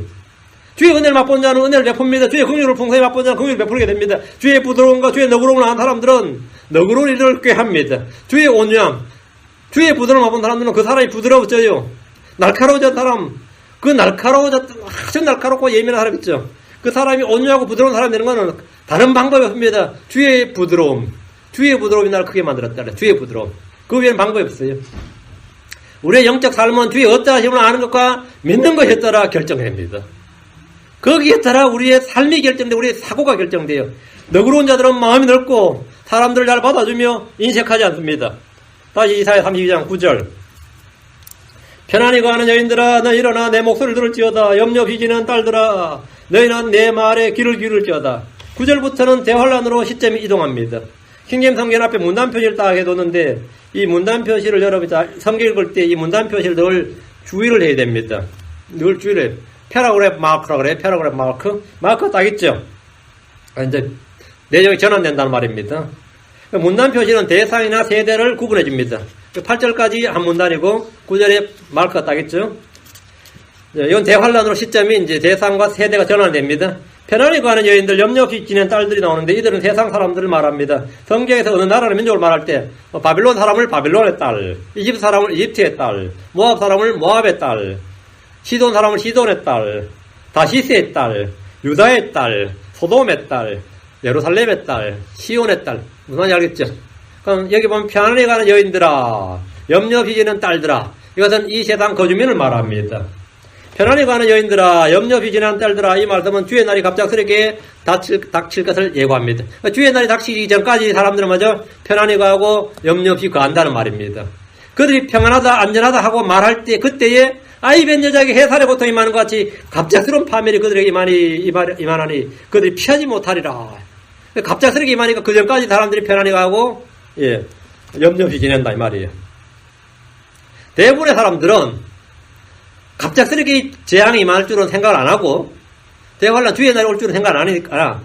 Speaker 1: 주의 은혜를 맛본 자는 은혜를 베풉니다. 주의 긍휼을 풍성히 맛본 자는 긍휼을 베풀게 됩니다. 주의 부드러움과 주의 너그러움을 아는 사람들은 너그러운 일을 꾀합니다. 주의 온유함, 주의 부드러움을 맛본 사람들은 그 사람이 부드러워져요. 날카로워진 사람, 아주 날카롭고 예민한 사람 있죠. 그 사람이 온유하고 부드러운 사람이 되는 것은 다른 방법이 없습니다. 주의 부드러움이 나를 크게 만들었다. 주의 부드러움. 그 외에는 방법이 없어요. 우리의 영적 삶은 주의 어떠하심을 아는 것과 믿는 것에 따라 결정됩니다. 거기에 따라 우리의 삶이 결정돼, 우리의 사고가 결정돼요. 너그러운 자들은 마음이 넓고 사람들을 잘 받아주며 인색하지 않습니다. 다시 이사야 32장 9절. 편안히 거하는 여인들아, 너 일어나 내 목소리를 들을지어다. 염려 비지는 딸들아, 너희는 내 말에 귀를 기울일지어다. 9절부터는 대환란으로 시점이 이동합니다. 킹제임스 성경 앞에 문단 표시를 딱 해뒀는데, 이 문단 표시를 여러분이 성경 읽을 때 이 문단 표시를 늘 주의를 해야 됩니다. 늘 주의를 해요. 패러그래프 마크라고 그래요. 패러그래프 마크 딱 있죠. 이제 내용이 전환된다는 말입니다. 문단 표시는 대상이나 세대를 구분해 줍니다. 8절까지 한 문단이고 9절에 마크가 딱 있죠. 이건 대환란으로 시점이 이제 대상과 세대가 전환됩니다. 편안히 가는 여인들, 염려 없이 지낸 딸들이 나오는데 이들은 세상 사람들을 말합니다. 성경에서 어느 나라를 민족을 말할 때 바빌론 사람을 바빌론의 딸, 이집트 사람을 이집트의 딸, 모압 사람을 모압의 딸, 시돈 사람을 시돈의 딸, 다시스의 딸, 유다의 딸, 소돔의 딸, 예루살렘의 딸, 시온의 딸. 무슨 말인지 알겠죠? 그럼 여기 보면 편안히 가는 여인들아, 염려 없이 지낸 딸들아, 이것은 이 세상 거주민을 말합니다. 편안히 가는 여인들아, 염려 없이 지낸 딸들아, 이 말씀은 주의 날이 갑작스럽게 닥칠 것을 예고합니다. 주의 날이 닥치기 전까지 사람들은 먼저 편안히 가고 염려 없이 거한다는 말입니다. 그들이 평안하다, 안전하다 하고 말할 때, 그때에 아이 뵌 여자에게 해살의 고통이 많은 것 같이 갑작스러운 파멸이 그들에게 임하니 그들이 피하지 못하리라. 갑작스럽게 임하니까 그 전까지 사람들이 편안히 가고, 염려 없이 지낸다, 이 말이에요. 대부분의 사람들은 갑작스럽게 재앙이 임할 줄은 생각을 안 하고, 대환란 주의 날이 올 줄은 생각을 안 하니까,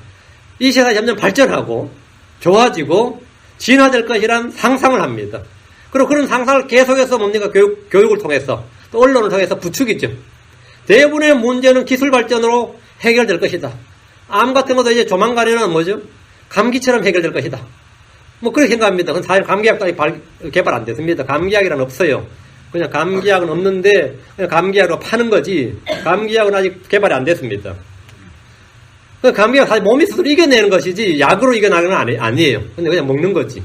Speaker 1: 이 세상이 점점 발전하고, 좋아지고, 진화될 것이란 상상을 합니다. 그리고 그런 상상을 계속해서 뭡니까? 교육을 통해서, 또 언론을 통해서 부추기죠. 대부분의 문제는 기술 발전으로 해결될 것이다. 암 같은 것도 이제 조만간에는 뭐죠? 감기처럼 해결될 것이다. 뭐 그렇게 생각합니다. 그건 사실 감기약도 아직 개발 안 됐습니다. 감기약이란 없어요. 그냥 감기약은 없는데 그냥 감기약으로 파는 거지, 감기약은 아직 개발이 안 됐습니다. 감기약 사실 몸이 스스로 이겨내는 것이지 약으로 이겨나가는 건 아니에요. 근데 그냥 먹는 거지.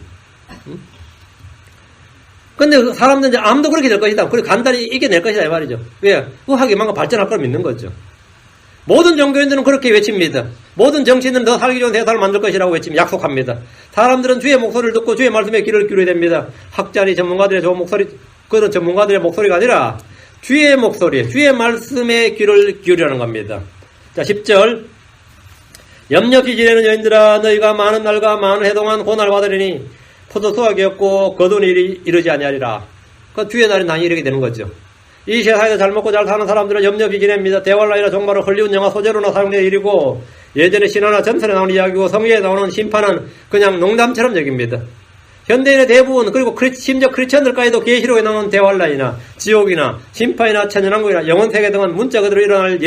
Speaker 1: 근데 사람들은 이제 암도 그렇게 될 것이다. 그리고 간단히 이겨낼 것이다 이 말이죠. 왜? 의학이 뭔가 발전할 걸 믿는 거죠. 모든 종교인들은 그렇게 외칩니다. 모든 정치인들은 더 살기 좋은 세상을 만들 것이라고 외치며 약속합니다. 사람들은 주의 목소리를 듣고 주의 말씀에 귀를 기울여야 됩니다. 학자니 전문가들의 좋은 목소리, 그런 전문가들의 목소리가 아니라 주의 목소리, 주의 말씀에 귀를 기울이라는 겁니다. 자, 10절. 염려 없이 지내는 여인들아, 너희가 많은 날과 많은 해 동안 고난을 받으리니 포도 수확이 없고 거둔 일이 이르지 아니하리라. 그 주의 날이 난이 이르게 되는 거죠. 이 세상에서 잘 먹고 잘 사는 사람들은 염려 없이 지냅니다. 대환란이나 종말은 헐리우드 영화 소재로나 사용된 일이고, 예전에 신화나 전설에 나오는 이야기고, 성경에 나오는 심판은 그냥 농담처럼 여깁니다. 현대인의 대부분, 그리고 심지어 크리스천들까지도 계시록에 나오는 대환란이나 지옥이나 심판이나 천연왕국이나 영혼세계 등은 문자 그대로 일어날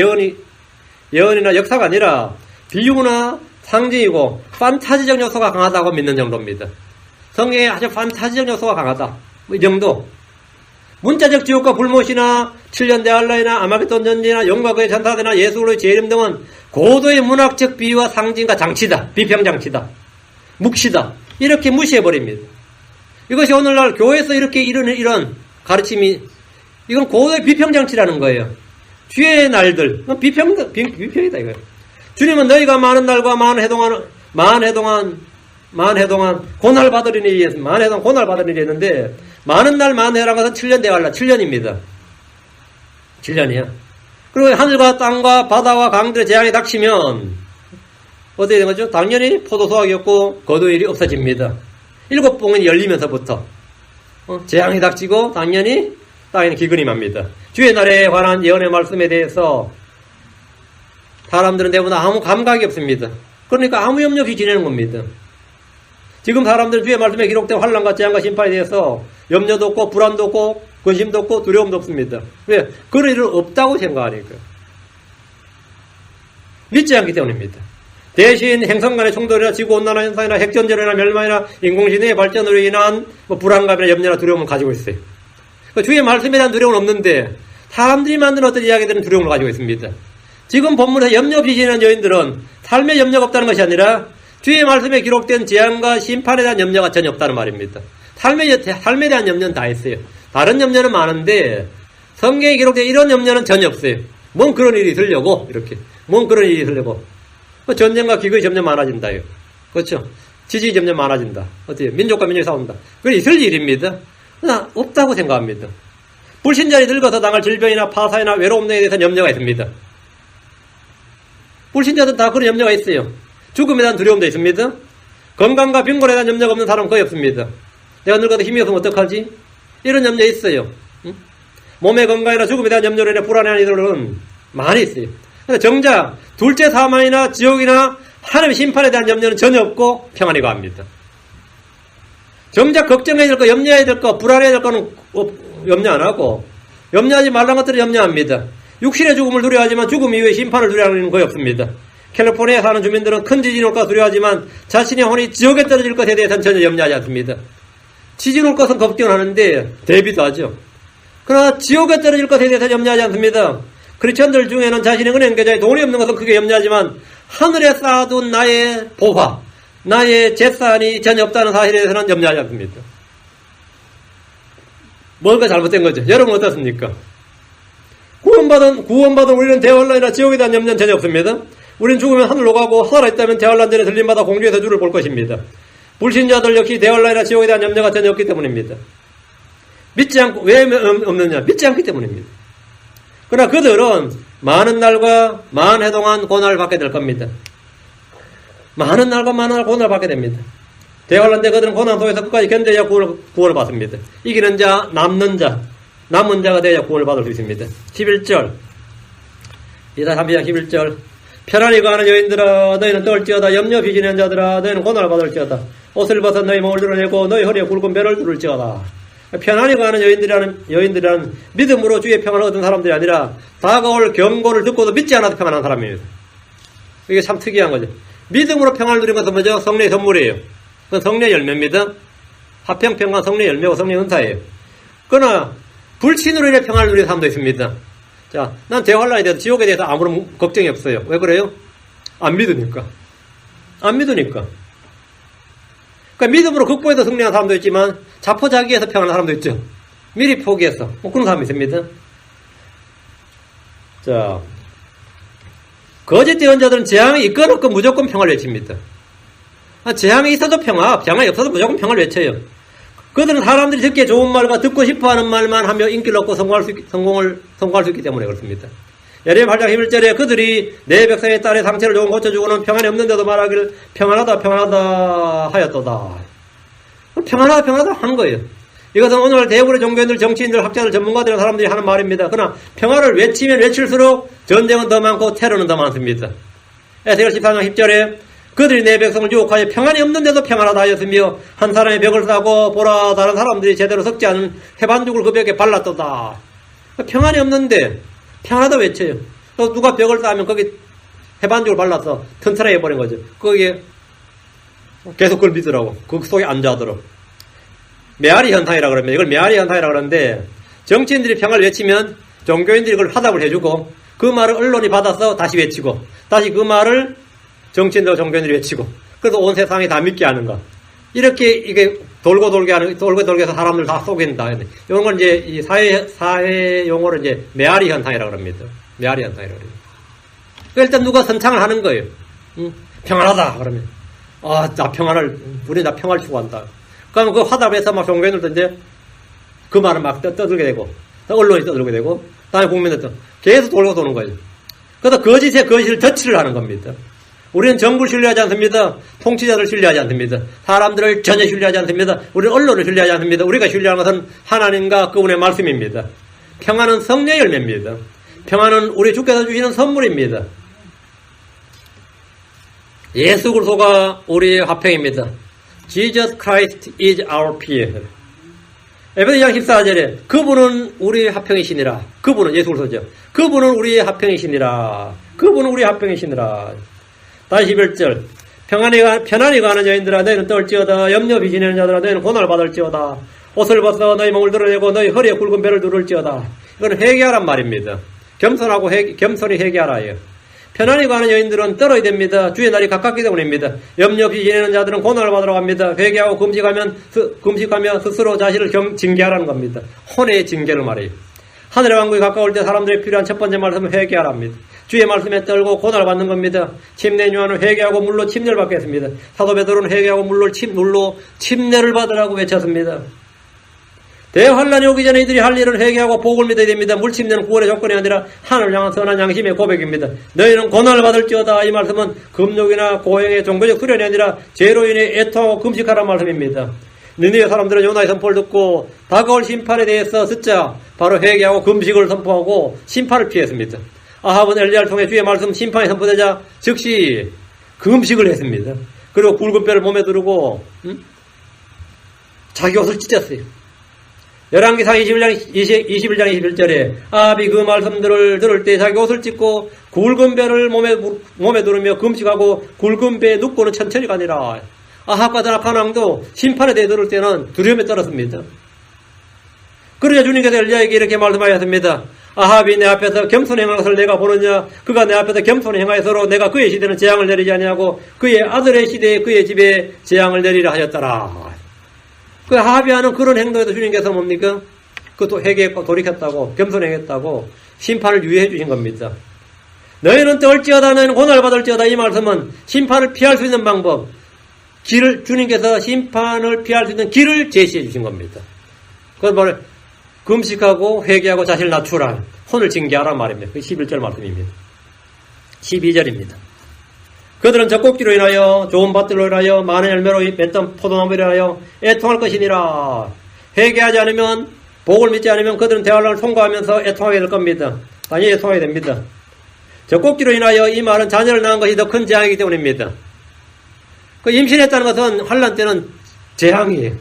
Speaker 1: 예언이나 역사가 아니라 비유나 상징이고 판타지적 요소가 강하다고 믿는 정도입니다. 성경에 아주 판타지적 요소가 강하다. 이 정도. 문자적 지옥과 불못이나 7년 대환란이나 아마겟돈 전쟁이나 용과 그의 전사대나 예수로의 재림 등은 고도의 문학적 비유와 상징과 장치다. 비평장치다. 묵시다. 이렇게 무시해버립니다. 이것이 오늘날 교회에서 이렇게 이런 가르침이, 이건 고도의 비평장치라는 거예요. 주의 날들, 비평이다 이거예요. 주님은 너희가 많은 날과 많은 해 동안 고날 받으리니, 많은 해 동안 고날 받으리니 했는데, 많은 날 많은 해라는 것은 7년 대환란, 7년입니다. 7년이야. 그리고 하늘과 땅과 바다와 강들의 재앙이 닥치면 어떻게 되는 거죠? 당연히 포도 수확이 없고 거두 일이 없어집니다. 7봉이 열리면서부터 재앙이 닥치고 당연히 땅에는 기근이 맙니다. 주의 날에 관한 예언의 말씀에 대해서 사람들은 대부분 아무 감각이 없습니다. 그러니까 아무 염려 없이 지내는 겁니다. 지금 사람들은 주의 말씀에 기록된 환난과 재앙과 심판에 대해서 염려도 없고 불안도 없고 근심도 없고 두려움도 없습니다. 왜? 그런 일은 없다고 생각하니까. 믿지 않기 때문입니다. 대신 행성 간의 충돌이나 지구온난화 현상이나 핵전쟁이나 멸망이나 인공지능의 발전으로 인한 불안감이나 염려나 두려움을 가지고 있어요. 주의 말씀에 대한 두려움은 없는데 사람들이 만든 어떤 이야기들은 두려움을 가지고 있습니다. 지금 본문에서 염려 없이 지내는 여인들은 삶에 염려가 없다는 것이 아니라 주의 말씀에 기록된 재앙과 심판에 대한 염려가 전혀 없다는 말입니다. 삶에 대한 염려는 다 있어요. 다른 염려는 많은데 성경에 기록된 이런 염려는 전혀 없어요. 뭔 그런 일이 있으려고 이렇게. 뭔 그런 일이 있으려고. 전쟁과 기근이 점점 많아진다요. 그렇죠? 지진이 점점 많아진다. 어때요? 민족과 민족이 싸운다. 그게 있을 일입니다. 그러나 없다고 생각합니다. 불신자들이 늙어서 당할 질병이나 파사이나 외로움 등에 대해서는 염려가 있습니다. 불신자들은 다 그런 염려가 있어요. 죽음에 대한 두려움도 있습니다. 건강과 빈곤에 대한 염려가 없는 사람은 거의 없습니다. 내가 늙어도 힘이 없으면 어떡하지? 이런 염려 있어요. 응? 몸의 건강이나 죽음에 대한 염려로 인해 불안해하는 이들은 많이 있어요. 근데 정작 둘째 사망이나 지옥이나 하나님의 심판에 대한 염려는 전혀 없고 평안히 갑니다. 정작 걱정해야 될 거, 염려해야 될 거, 불안해야 될 거는 염려 안 하고 염려하지 말라는 것들을 염려합니다. 육신의 죽음을 두려워하지만 죽음 이후의 심판을 두려워하는 거의 없습니다. 캘리포니아에 사는 주민들은 큰 지진이 올까 두려워하지만 자신의 혼이 지옥에 떨어질 것에 대해서는 전혀 염려하지 않습니다. 지진 올 것은 걱정을 하는데 대비도 하죠. 그러나 지옥에 떨어질 것에 대해서 염려하지 않습니다. 크리스천들 중에는 자신의 은행 계좌에 돈이 없는 것은 크게 염려하지만 하늘에 쌓아둔 나의 보화, 나의 재산이 전혀 없다는 사실에 대해서는 염려하지 않습니다. 뭔가 잘못된 거죠. 여러분 어떻습니까? 구원받은 우리는 대환란이나 지옥에 대한 염려는 전혀 없습니다. 우리는 죽으면 하늘로 가고 살아있다면 대환란 전에 들림받아 공중에서 주를 볼 것입니다. 불신자들 역시 대환란이나 지옥에 대한 염려가 전혀 없기 때문입니다. 믿지 않고, 왜 없느냐? 믿지 않기 때문입니다. 그러나 그들은 많은 날과 많은 해 동안 고난을 받게 될 겁니다. 많은 날과 많은 날 고난을 받게 됩니다. 대환란 때 그들은 고난 속에서 끝까지 견뎌야 구원을 받습니다. 이기는 자, 남는 자가 되어야 구원을 받을 수 있습니다. 11절. 이사 3장 11절. 편안히 가는 여인들아, 너희는 떨지어다. 염려 비지는 자들아, 너희는 고난을 받을지어다. 옷을 벗어 너희 몸을 드러내고 너희 허리에 굵은 배를 두를지어다. 편안히 가는 여인들이라는 믿음으로 주의 평안을 얻은 사람들이 아니라 다가올 경고를 듣고도 믿지 않아도 평안한 사람입니다. 이게 참 특이한 거죠. 믿음으로 평안을 누린 것은 뭐죠? 성령의 선물이에요. 그건 성령의 열매입니다. 화평평안 성령의 열매고 성령의 은사예요. 그러나 불신으로 인해 평안을 누리는 사람도 있습니다. 자, 난 대환란에 대해서 지옥에 대해서 아무런 걱정이 없어요. 왜 그래요? 안 믿으니까. 그러니까 믿음으로 극복해서 승리한 사람도 있지만 자포자기해서 평안한 사람도 있죠. 미리 포기해서 그런 사람이 있습니다. 자, 거짓 예언자들은 재앙이 있건 없건 무조건 평화를 외칩니다. 재앙이 있어도 재앙이 없어도 무조건 평화를 외쳐요. 그들은 사람들이 듣기에 좋은 말과 듣고 싶어하는 말만 하며 인기를 얻고 성공할 수 있기 때문에 그렇습니다. 예레미야 8장 11절에 그들이 내 백성의 딸의 상처를 조금 고쳐주고는 평안이 없는데도 말하기를 평안하다 하였도다. 평안하다 한 거예요. 이것은 오늘 대부분의 종교인들, 정치인들, 학자들, 전문가들 사람들이 하는 말입니다. 그러나 평화를 외치면 외칠수록 전쟁은 더 많고 테러는 더 많습니다. 에스겔 14장 10절에 그들이 내 백성을 유혹하여 평안이 없는데도 평안하다 하였으며 한 사람의 벽을 싸고 보라 다른 사람들이 제대로 섞지 않은 해반죽을 그 벽에 발랐도다. 평안이 없는데 평안하다 외쳐요. 또 누가 벽을 쌓으면 거기 해반죽을 발라서 튼튼하게 해버린 거죠. 거기에 계속 그걸 믿으라고. 그 속에 앉아하도록. 메아리 현상이라고 그러면 이걸 메아리 현상이라고 그러는데 정치인들이 평화를 외치면 종교인들이 그걸 화답을 해주고 그 말을 언론이 받아서 다시 외치고 다시 그 말을 정치인들 종교인들이 외치고 그래서 온 세상이 다 믿게 하는 것. 이렇게 이게 돌고 해서 사람들 다 속인다. 이런 걸 이제 이 사회 용어로 이제 메아리 현상이라고 합니다. 메아리 현상이라고 합니다. 일단 누가 선창을 하는 거예요. 평안하다 그러면 우리 다 평화를 추구한다. 그러면 그 화답에서 막 종교인들도 이제 그 말을 막 떠들게 되고 언론이 떠들게 되고 다음에 국민들도 계속 돌고 도는 거예요. 그래서 거짓을 덧칠을 하는 겁니다. 우리는 정부를 신뢰하지 않습니다. 통치자들을 신뢰하지 않습니다. 사람들을 전혀 신뢰하지 않습니다. 우리는 언론을 신뢰하지 않습니다. 우리가 신뢰하는 것은 하나님과 그분의 말씀입니다. 평안은 성령의 열매입니다. 평안은 우리 주께서 주시는 선물입니다. 예수 그리스도가 우리의 화평입니다. Jesus Christ is our peace. 에베소서 14절에 그분은 우리의 화평이시니라. 그분은 예수 그리스도죠. 그분은 우리의 화평이시니라. 다시 11절. 편안히 가는 여인들아 너희는 떨지어다. 염려 비지내는 자들아 너희는 고난을 받을지어다. 옷을 벗어 너희 몸을 드러내고 너희 허리에 굵은 배를 두를지어다. 이건 회개하란 말입니다. 겸손히 회개하라예요. 편안히 가는 여인들은 떨어야 됩니다. 주의 날이 가깝기 때문입니다. 염려 없이 지내는 자들은 고난을 받으러 갑니다. 회개하고 금식하며 스스로 자신을 징계하라는 겁니다. 혼의 징계를 말해요. 하늘의 왕국이 가까울 때 사람들이 필요한 첫 번째 말씀은 회개하랍니다. 주의 말씀에 떨고 고난을 받는 겁니다. 침례 요한은 회개하고 물로 침례를 받겠습니다. 사도 베드로는 회개하고 물로 침례를 받으라고 외쳤습니다. 대환란이 오기 전에 이들이 할 일은 회개하고 복을 믿어야 됩니다. 물침례는 구원의 조건이 아니라 하늘을 향한 선한 양심의 고백입니다. 너희는 고난을 받을지어다. 이 말씀은 금욕이나 고행의 종교적 수련이 아니라 죄로 인해 애통하고 금식하라는 말씀입니다. 느니네 사람들은 요나의 선포를 듣고 다가올 심판에 대해서 듣자 바로 회개하고 금식을 선포하고 심판을 피했습니다. 아합은 엘리야를 통해 주의 말씀 심판이 선포되자 즉시 금식을 했습니다. 그리고 굵은 뼈를 몸에 두르고 자기 옷을 찢었어요. 열왕기상 21장 21절에 아합이 그 말씀들을 들을 때 자기 옷을 찢고 굵은 배를 몸에 두르며 금식하고 굵은 배에 눕고는 천천히 가니라. 아합과 악한 왕도 심판에 대해 들을 때는 두려움에 떨었습니다. 그러자 주님께서 엘리야에게 이렇게 말씀하였습니다. 아합이 내 앞에서 겸손히 행한 것을 내가 보느냐? 그가 내 앞에서 겸손히 행하여서로 내가 그의 시대는 재앙을 내리지 아니하고 그의 아들의 시대에 그의 집에 재앙을 내리라 하였더라. 그 아합이 하는 그런 행동에도 주님께서 뭡니까? 그것도 회개했고 돌이켰다고 겸손히 행했다고 심판을 유예해 주신 겁니다. 너희는 떨지어다 너희는 고난받을지어다. 이 말씀은 심판을 피할 수 있는 방법, 주님께서 심판을 피할 수 있는 길을 제시해 주신 겁니다. 그건 바로 금식하고 회개하고 자신을 낮추라. 혼을 징계하라 말입니다. 그 11절 말씀입니다. 12절입니다. 그들은 젖꼭지로 인하여 좋은 밭들로 인하여 많은 열매로 맺던 포도나무로 인하여 애통할 것이니라. 회개하지 않으면 복을 믿지 않으면 그들은 대환란을 통과하면서 애통하게 될 겁니다. 아니 애통하게 됩니다. 젖꼭지로 인하여 이 말은 자녀를 낳은 것이 더 큰 재앙이기 때문입니다. 그 임신했다는 것은 환란 때는 재앙이에요.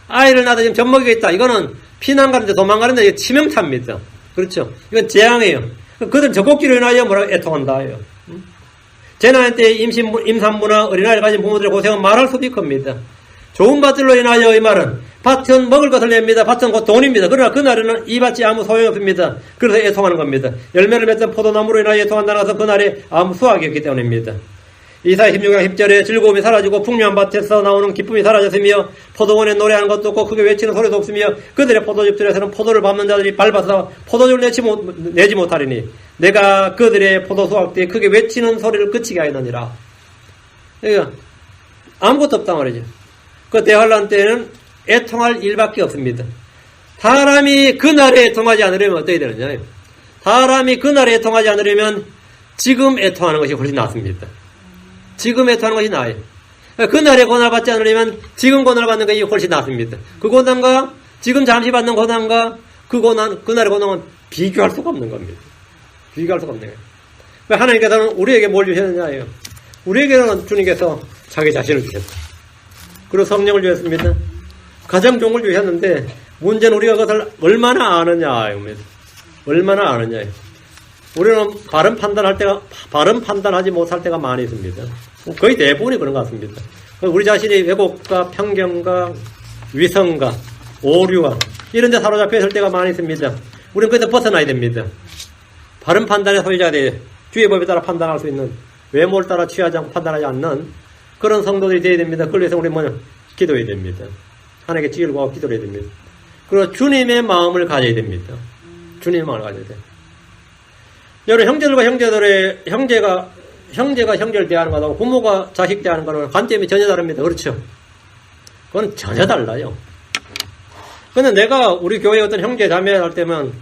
Speaker 1: 아이를 낳아서 지금 젖먹이가 있다. 이거는 피난가는데 도망가는데 치명타입니다. 그렇죠? 이건 재앙이에요. 그들은 젖꼭지로 인하여 뭐라고 애통한다. 재난 때 임산부나 어린아이를 가진 부모들의 고생은 말할 수 없을 겁니다. 좋은 밭들로 인하여 이 말은 밭은 먹을 것을 냅니다. 밭은 곧 돈입니다. 그러나 그날에는 이 밭이 아무 소용이 없습니다. 그래서 애통하는 겁니다. 열매를 맺던 포도나무로 인하여 애통한다는 것은 그날에 아무 수확이 없기 때문입니다. 이사야 16장 10절에 즐거움이 사라지고 풍요한 밭에서 나오는 기쁨이 사라졌으며 포도원에 노래하는 것도 없고 크게 외치는 소리도 없으며 그들의 포도즙들에서는 포도를 밟는 자들이 밟아서 포도주를 내지 못하리니 내가 그들의 포도 수확 때 크게 외치는 소리를 그치게 하였느니라. 그러니까 아무것도 없단 말이죠. 그 대환란 때는 애통할 일밖에 없습니다. 사람이 그날에 애통하지 않으려면 어떻게 되느냐. 사람이 그날에 애통하지 않으려면 지금 애통하는 것이 훨씬 낫습니다. 지금 애통하는 것이 나아요. 그날에 고난받지 않으려면 지금 고난받는 것이 훨씬 낫습니다. 그 고난과 지금 잠시 받는 고난과 그날의 고난은 비교할 수가 없는 겁니다. 비교할 수가 없는 거예요. 하나님께서는 우리에게 뭘 주셨느냐예요. 우리에게는 주님께서 자기 자신을 주셨다. 그리고 성령을 주셨습니다. 가장 좋은 걸 주셨는데 문제는 우리가 그것을 얼마나 아느냐예요. 얼마나 아느냐예요. 우리는 바른 판단하지 못할 때가 많이 있습니다. 거의 대부분이 그런 것 같습니다. 우리 자신이 왜곡과 편견과 위선과 오류와 이런 데 사로잡혀 있을 때가 많이 있습니다. 우리는 그래서 벗어나야 됩니다. 바른 판단의 소유자가 돼야 주의 법에 따라 판단할 수 있는 외모를 따라 취하지 않고 판단하지 않는 그런 성도들이 되어야 됩니다. 그걸 위해서 우리는 기도해야 됩니다. 하나님께 지혜를 구하고 기도해야 됩니다. 그리고 주님의 마음을 가져야 됩니다. 주님의 마음을 가져야 돼요. 여러분 형제들과 형제가 형제를 대하는 것하고 부모가 자식 대하는 것은 관점이 전혀 다릅니다. 그렇죠? 그건 전혀 달라요. 근데 내가 우리 교회 어떤 형제 자매 할 때면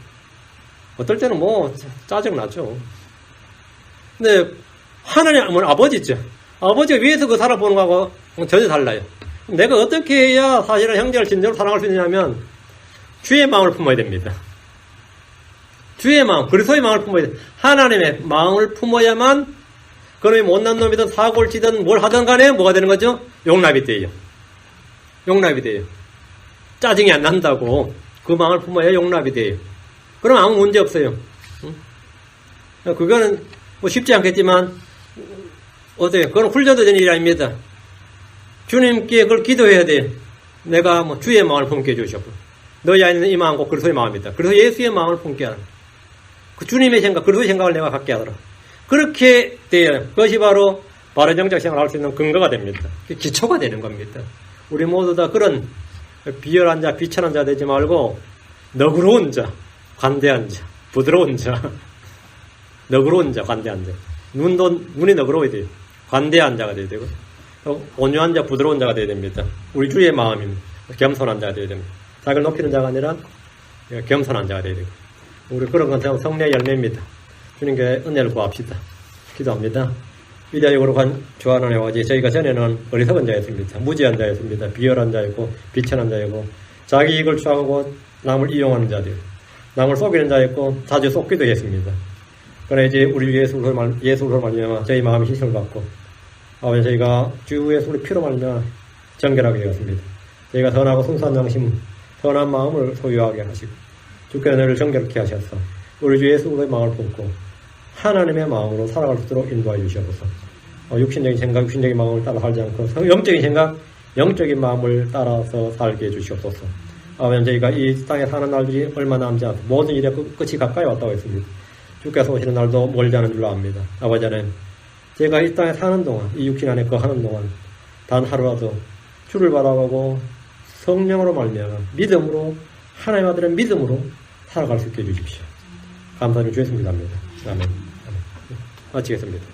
Speaker 1: 어떨 때는 짜증나죠. 근데 하나님은 아버지죠. 아버지가 위에서 그 살아보는 거하고 전혀 달라요. 내가 어떻게 해야 사실은 형제를 진정으로 사랑할 수 있느냐면 주의 마음을 품어야 됩니다. 주의 마음, 그리스도의 마음을 품어야 돼. 하나님의 마음을 품어야만 그놈이 못난 놈이든 사고를 치든 뭘 하든 간에 뭐가 되는 거죠? 용납이 돼요. 용납이 돼요. 짜증이 안 난다고 그 마음을 품어야 용납이 돼요. 그럼 아무 문제 없어요. 그거는 쉽지 않겠지만 어때요? 그건 훈련도 되는 일이 아닙니다. 주님께 그걸 기도해야 돼요. 내가 주의 마음을 품게 해주셨고 너희 안에 있는 이 마음은 꼭 그리스도의 마음이다. 그래서 예수의 마음을 품게 하라. 그 주님의 생각, 그리스도의 생각을 내가 갖게 하더라. 그렇게 돼야 그것이 바로 바른 정작 생활을 할 수 있는 근거가 됩니다. 기초가 되는 겁니다. 우리 모두 다 그런 비열한 자, 비천한 자 되지 말고 너그러운 자, 관대한 자, 부드러운 자, 너그러운 자, 관대한 자. 눈이 너그러워야 돼요. 관대한 자가 돼야 되고 온유한 자, 부드러운 자가 돼야 됩니다. 우리 주의 마음입니다. 겸손한 자가 돼야 됩니다. 자기를 높이는 자가 아니라 겸손한 자가 돼야 되고 우리 그런 건 성령의 열매입니다. 주님께 은혜를 구합시다. 기도합니다. 위대하고 거룩한 주 하나님 아버지, 저희가 전에는 어리석은 자였습니다. 무지한 자였습니다. 비열한 자였고 비천한 자였고 자기 이익을 추구하고 남을 이용하는 자들, 남을 속이는 자였고 자주 속기도 했습니다. 그러나 이제 우리 예수로 말미암아 저희 마음이 희생을 받고 아버지 저희가 주 예수의 피로 말미암아 정결하게 되었습니다. 저희가 선하고 순수한 양심 선한 마음을 소유하게 하시고 주께서 너를 정결케 하셔서 우리 주 예수의 마음을 품고 하나님의 마음으로 살아갈 수 있도록 인도하여 주시옵소서. 육신적인 생각, 육신적인 마음을 따라 살지 않고 영적인 생각, 영적인 마음을 따라서 살게 해주시옵소서. 아버지, 저희가 이 땅에 사는 날들이 얼마 남지 않고 모든 일의 끝이 가까이 왔다고 했습니다. 주께서 오시는 날도 멀지 않은 줄로 압니다. 아버지 하나님, 제가 이 땅에 사는 동안, 이 육신 안에 거하는 동안 단 하루라도 주를 바라보고 성령으로 말미암아 믿음으로, 하나님 아들의 믿음으로 살아갈 수 있게 해주십시오. 감사드리고 주 예수 믿습니다. 아멘. 마치겠습니다.